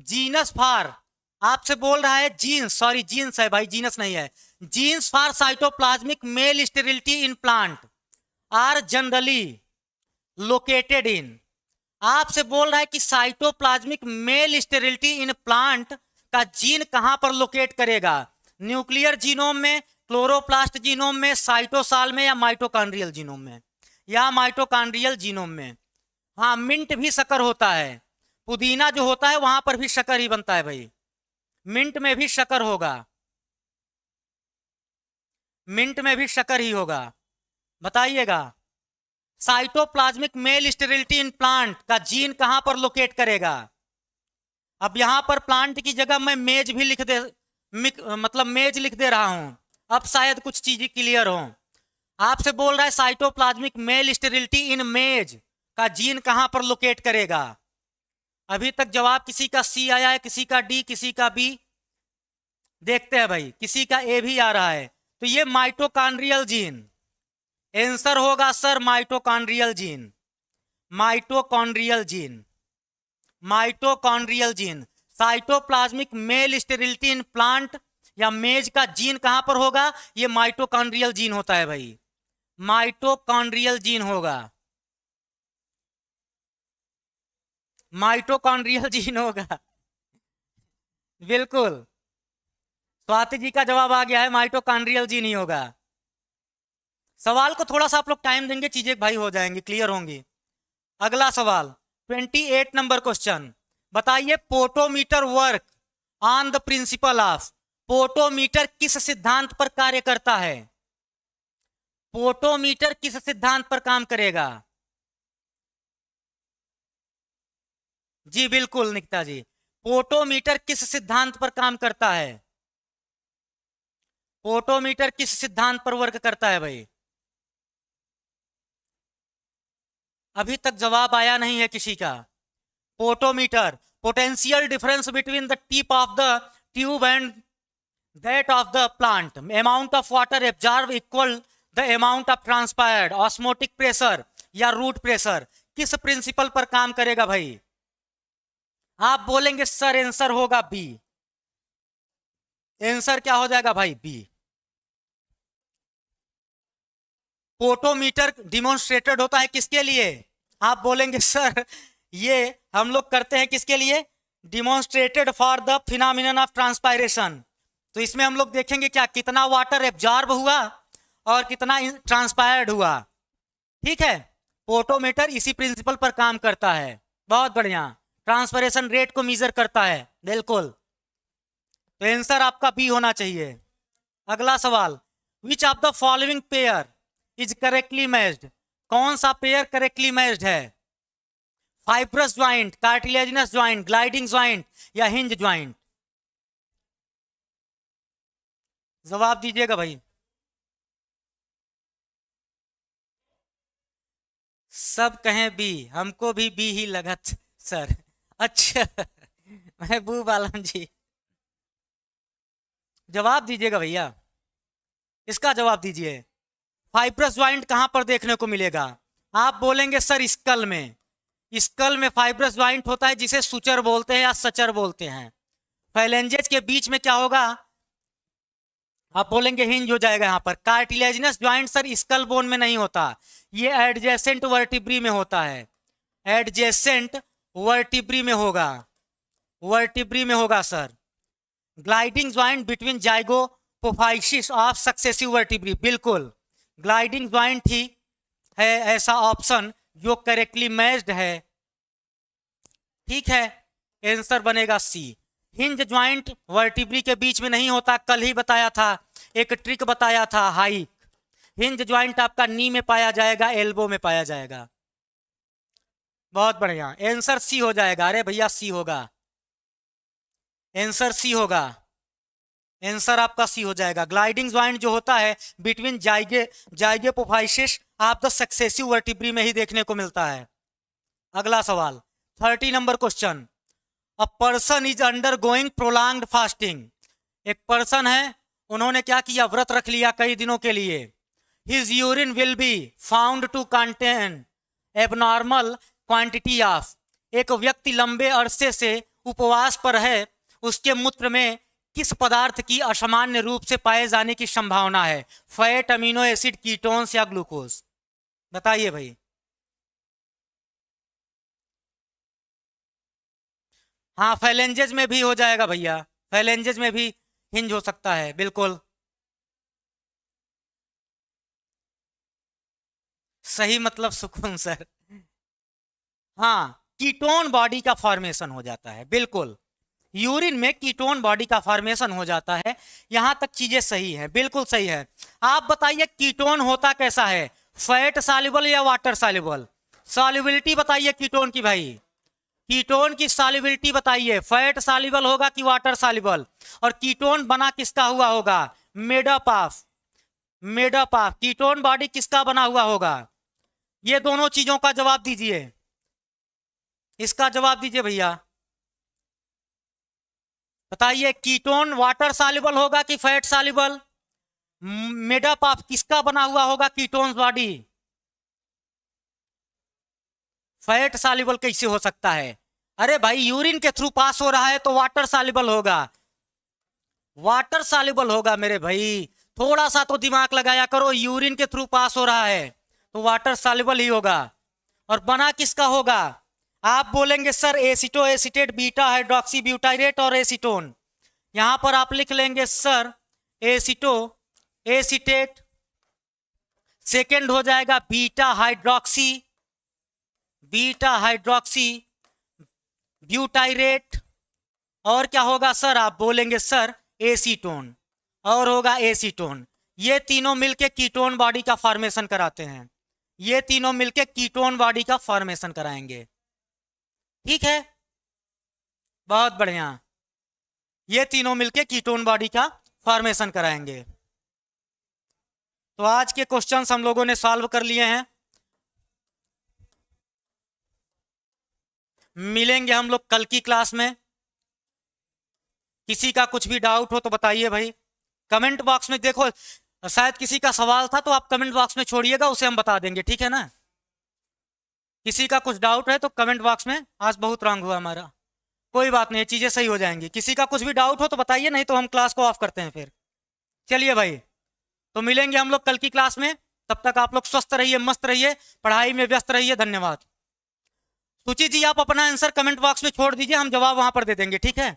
जीनस फॉर, आपसे बोल रहा है जीन्स, सॉरी जीन्स है भाई, जीनस नहीं है। Genes for cytoplasmic male sterility in plant are generally located in. आपसे बोल रहा है कि cytoplasmic male sterility in plant का जीन कहां पर लोकेट करेगा? न्यूक्लियर जीनोम में, क्लोरोप्लास्ट जीनोम में, साइटोसाल में या माइटोकॉन्ड्रियल जीनोम में? या माइटोकॉन्ड्रियल जीनोम में। हाँ, मिंट भी शक्कर होता है, पुदीना जो होता है वहां पर भी शक्कर ही बनता है भाई, मिंट में भी शक्कर होगा, मिंट में भी शक्कर ही होगा। बताइएगा, cytoplasmic male sterility in plant का जीन कहां पर लोकेट करेगा? अब यहां पर प्लांट की जगह मैं मेज भी लिख दे, मतलब मेज लिख दे रहा हूं, अब शायद कुछ चीजें क्लियर हो। आपसे बोल रहा है साइटोप्लाज्मिक मेल स्टेरिलिटी इन मेज का जीन कहां पर लोकेट करेगा? अभी तक जवाब किसी का सी आया है, किसी का डी, किसी का बी। देखते हैं भाई, किसी का ए भी आ रहा है। तो ये माइटोकॉन्ड्रियल जीन आंसर होगा sir, mitochondrial gene. Mitochondrial gene, mitochondrial gene. Cytoplasmic male sterility in plant या मेज का जीन कहां पर होगा? ये माइटोकॉन्ड्रियल जीन होता है भाई, माइटोकॉन्ड्रियल जीन होगा, माइटोकॉन्ड्रियल जीन होगा। बिल्कुल, स्वाति जी का जवाब आ गया है, माइटोकॉन्ड्रियल जीन ही होगा। सवाल को थोड़ा सा आप लोग टाइम देंगे, चीजें भाई हो जाएंगी, क्लियर होंगी। अगला सवाल 28 नंबर क्वेश्चन, बताइए potometer work on the principle of, potometer किस सिद्धांत पर कार्य करता है? पोटोमीटर किस सिद्धांत पर काम करेगा? जी बिल्कुल निकिता जी, पोटोमीटर किस सिद्धांत पर काम करता है? पोटोमीटर किस सिद्धांत पर वर्क करता है भाई? अभी तक जवाब आया नहीं है किसी का। Potometer, potential difference between the tip of the tube and that of the plant, amount of water absorb equal the amount of transpired, osmotic pressure या रूट प्रेशर, किस प्रिंसिपल पर काम करेगा भाई? आप बोलेंगे सर आंसर होगा बी, आंसर क्या हो जाएगा भाई? बी। पोटोमीटर डिमोन्स्ट्रेटेड होता है किसके लिए? आप बोलेंगे सर ये हम लोग करते हैं किसके लिए? Demonstrated for the phenomenon of transpiration. तो इसमें हम लोग देखेंगे क्या, कितना वाटर एब्जॉर्ब हुआ और कितना ट्रांसपायर्ड हुआ। ठीक है, पोटोमीटर इसी प्रिंसिपल पर काम करता है। बहुत बढ़िया, ट्रांसपायरेशन रेट को मेजर करता है, बिल्कुल। तो आंसर आपका बी होना चाहिए। अगला सवाल, विच of the following pair is correctly matched, कौन सा पेयर करेक्टली मैच्ड है? Fibrous joint, cartilaginous joint, gliding joint या हिंज ज्वाइंट? जवाब दीजिएगा भाई। सब कहें बी, हमको भी बी ही लगा सर। अच्छा महबूब आलम जी, जवाब दीजिएगा भैया, इसका जवाब दीजिए। फाइब्रस ज्वाइंट कहां पर देखने को मिलेगा? आप बोलेंगे सर स्कल में, स्कल में फाइब्रस ज्वाइंट होता है जिसे सुचर बोलते हैं या सचर बोलते हैं। फैलेंजेज के बीच में क्या होगा? आप बोलेंगे हिंज हो जाएगा यहां पर। Cartilaginous joint sir skull bone में नहीं होता, ये एडजेसेंट वर्टिब्री में होता है, एडजेसेंट वर्टिब्री में होगा, वर्टिब्री में होगा sir. Gliding joint between zygapophysis of successive vertebrae, बिल्कुल ग्लाइडिंग ज्वाइंट ही है ऐसा ऑप्शन जो करेक्टली मैच्ड है। ठीक है, आंसर बनेगा सी। हिंज ज्वाइंट वर्टिब्री के बीच में नहीं होता, कल ही बताया था, एक ट्रिक बताया था हाइक। हिंज ज्वाइंट आपका नी में पाया जाएगा, एल्बो में पाया जाएगा। बहुत बढ़िया, आंसर सी हो जाएगा। अरे भैया सी होगा, आंसर सी होगा, आंसर आपका सी हो जाएगा। ग्लाइडिंग ज्वाइंट जो होता है between zygapophysis of the successive vertebrae में ही देखने को मिलता है। अगला सवाल 30 number question, a person is undergoing prolonged fasting, एक पर्सन है, उन्होंने क्या किया, व्रत रख लिया कई दिनों के लिए। His urine will be found to contain abnormal quantity of, एक व्यक्ति लंबे अरसे से उपवास पर है, उसके मूत्र में किस पदार्थ की असामान्य रूप से पाए जाने की संभावना है? फैट, अमीनो एसिड, कीटोन्स या ग्लूकोज? बताइए भाई। हाँ, फैलेंजेज में भी हो जाएगा भैया, फैलेंजेज में भी हिंज हो सकता है, बिल्कुल सही, मतलब सुकून सर। हाँ, कीटोन बॉडी का फॉर्मेशन हो जाता है, बिल्कुल यूरिन में कीटोन बॉडी का फॉर्मेशन हो जाता है। यहां तक चीजें सही है, बिल्कुल सही है। आप बताइए कीटोन होता कैसा है, फैट सॉल्युबल या वाटर सॉल्युबल? सॉल्युबिलिटी बताइए कीटोन की भाई, कीटोन की सॉल्युबिलिटी बताइए, फैट सॉल्युबल होगा कि वाटर सॉल्युबल? और कीटोन बना किसका हुआ होगा? Made up of, made up of, ketone body किसका बना हुआ होगा? ये दोनों चीजों का जवाब दीजिए, इसका जवाब दीजिए भैया, बताइए। कीटोन वाटर सॉल्युबल होगा कि फैट सॉल्युबल? मेडअप ऑफ किसका बना हुआ होगा कीटोन बॉडी? फैट सॉल्युबल कैसे हो सकता है? अरे भाई यूरिन के थ्रू पास हो रहा है तो वाटर सॉल्युबल होगा, वाटर सॉल्युबल होगा मेरे भाई। थोड़ा सा तो दिमाग लगाया करो, यूरिन के थ्रू पास हो रहा है तो वाटर सॉल्युबल ही होगा। और बना किसका होगा? आप बोलेंगे sir एसिटो acetate beta hydroxy butyrate और एसीटोन। यहां पर आप लिख लेंगे सर एसिटो एसिटेट, सेकेंड हो जाएगा बीटा हाइड्रोक्सी ब्यूटाइरेट, और क्या होगा सर? आप बोलेंगे सर एसीटोन, और होगा एसीटोन। ये तीनों मिलके कीटोन बॉडी का फॉर्मेशन कराते हैं, ये तीनों मिलके कीटोन बॉडी का फॉर्मेशन कराएंगे। ठीक है, बहुत बढ़िया, ये तीनों मिलके कीटोन बॉडी का फॉर्मेशन कराएंगे। तो आज के क्वेश्चंस हम लोगों ने सॉल्व कर लिए हैं। मिलेंगे हम लोग कल की क्लास में। किसी का कुछ भी डाउट हो तो बताइए भाई, कमेंट बॉक्स में। देखो शायद किसी का सवाल था तो आप कमेंट बॉक्स में छोड़िएगा, उसे हम बता देंगे, ठीक है ना? किसी का कुछ डाउट है तो कमेंट बॉक्स में। आज बहुत रॉन्ग हुआ हमारा, कोई बात नहीं, चीजें सही हो जाएंगी। किसी का कुछ भी डाउट हो तो बताइए, नहीं तो हम क्लास को ऑफ करते हैं फिर। चलिए भाई, तो मिलेंगे हम लोग कल की क्लास में। तब तक आप लोग स्वस्थ रहिए, मस्त रहिए, पढ़ाई में व्यस्त रहिए। धन्यवाद। सुची जी आप अपना आंसर कमेंट बॉक्स में छोड़ दीजिए, हम जवाब वहां पर दे देंगे, ठीक है?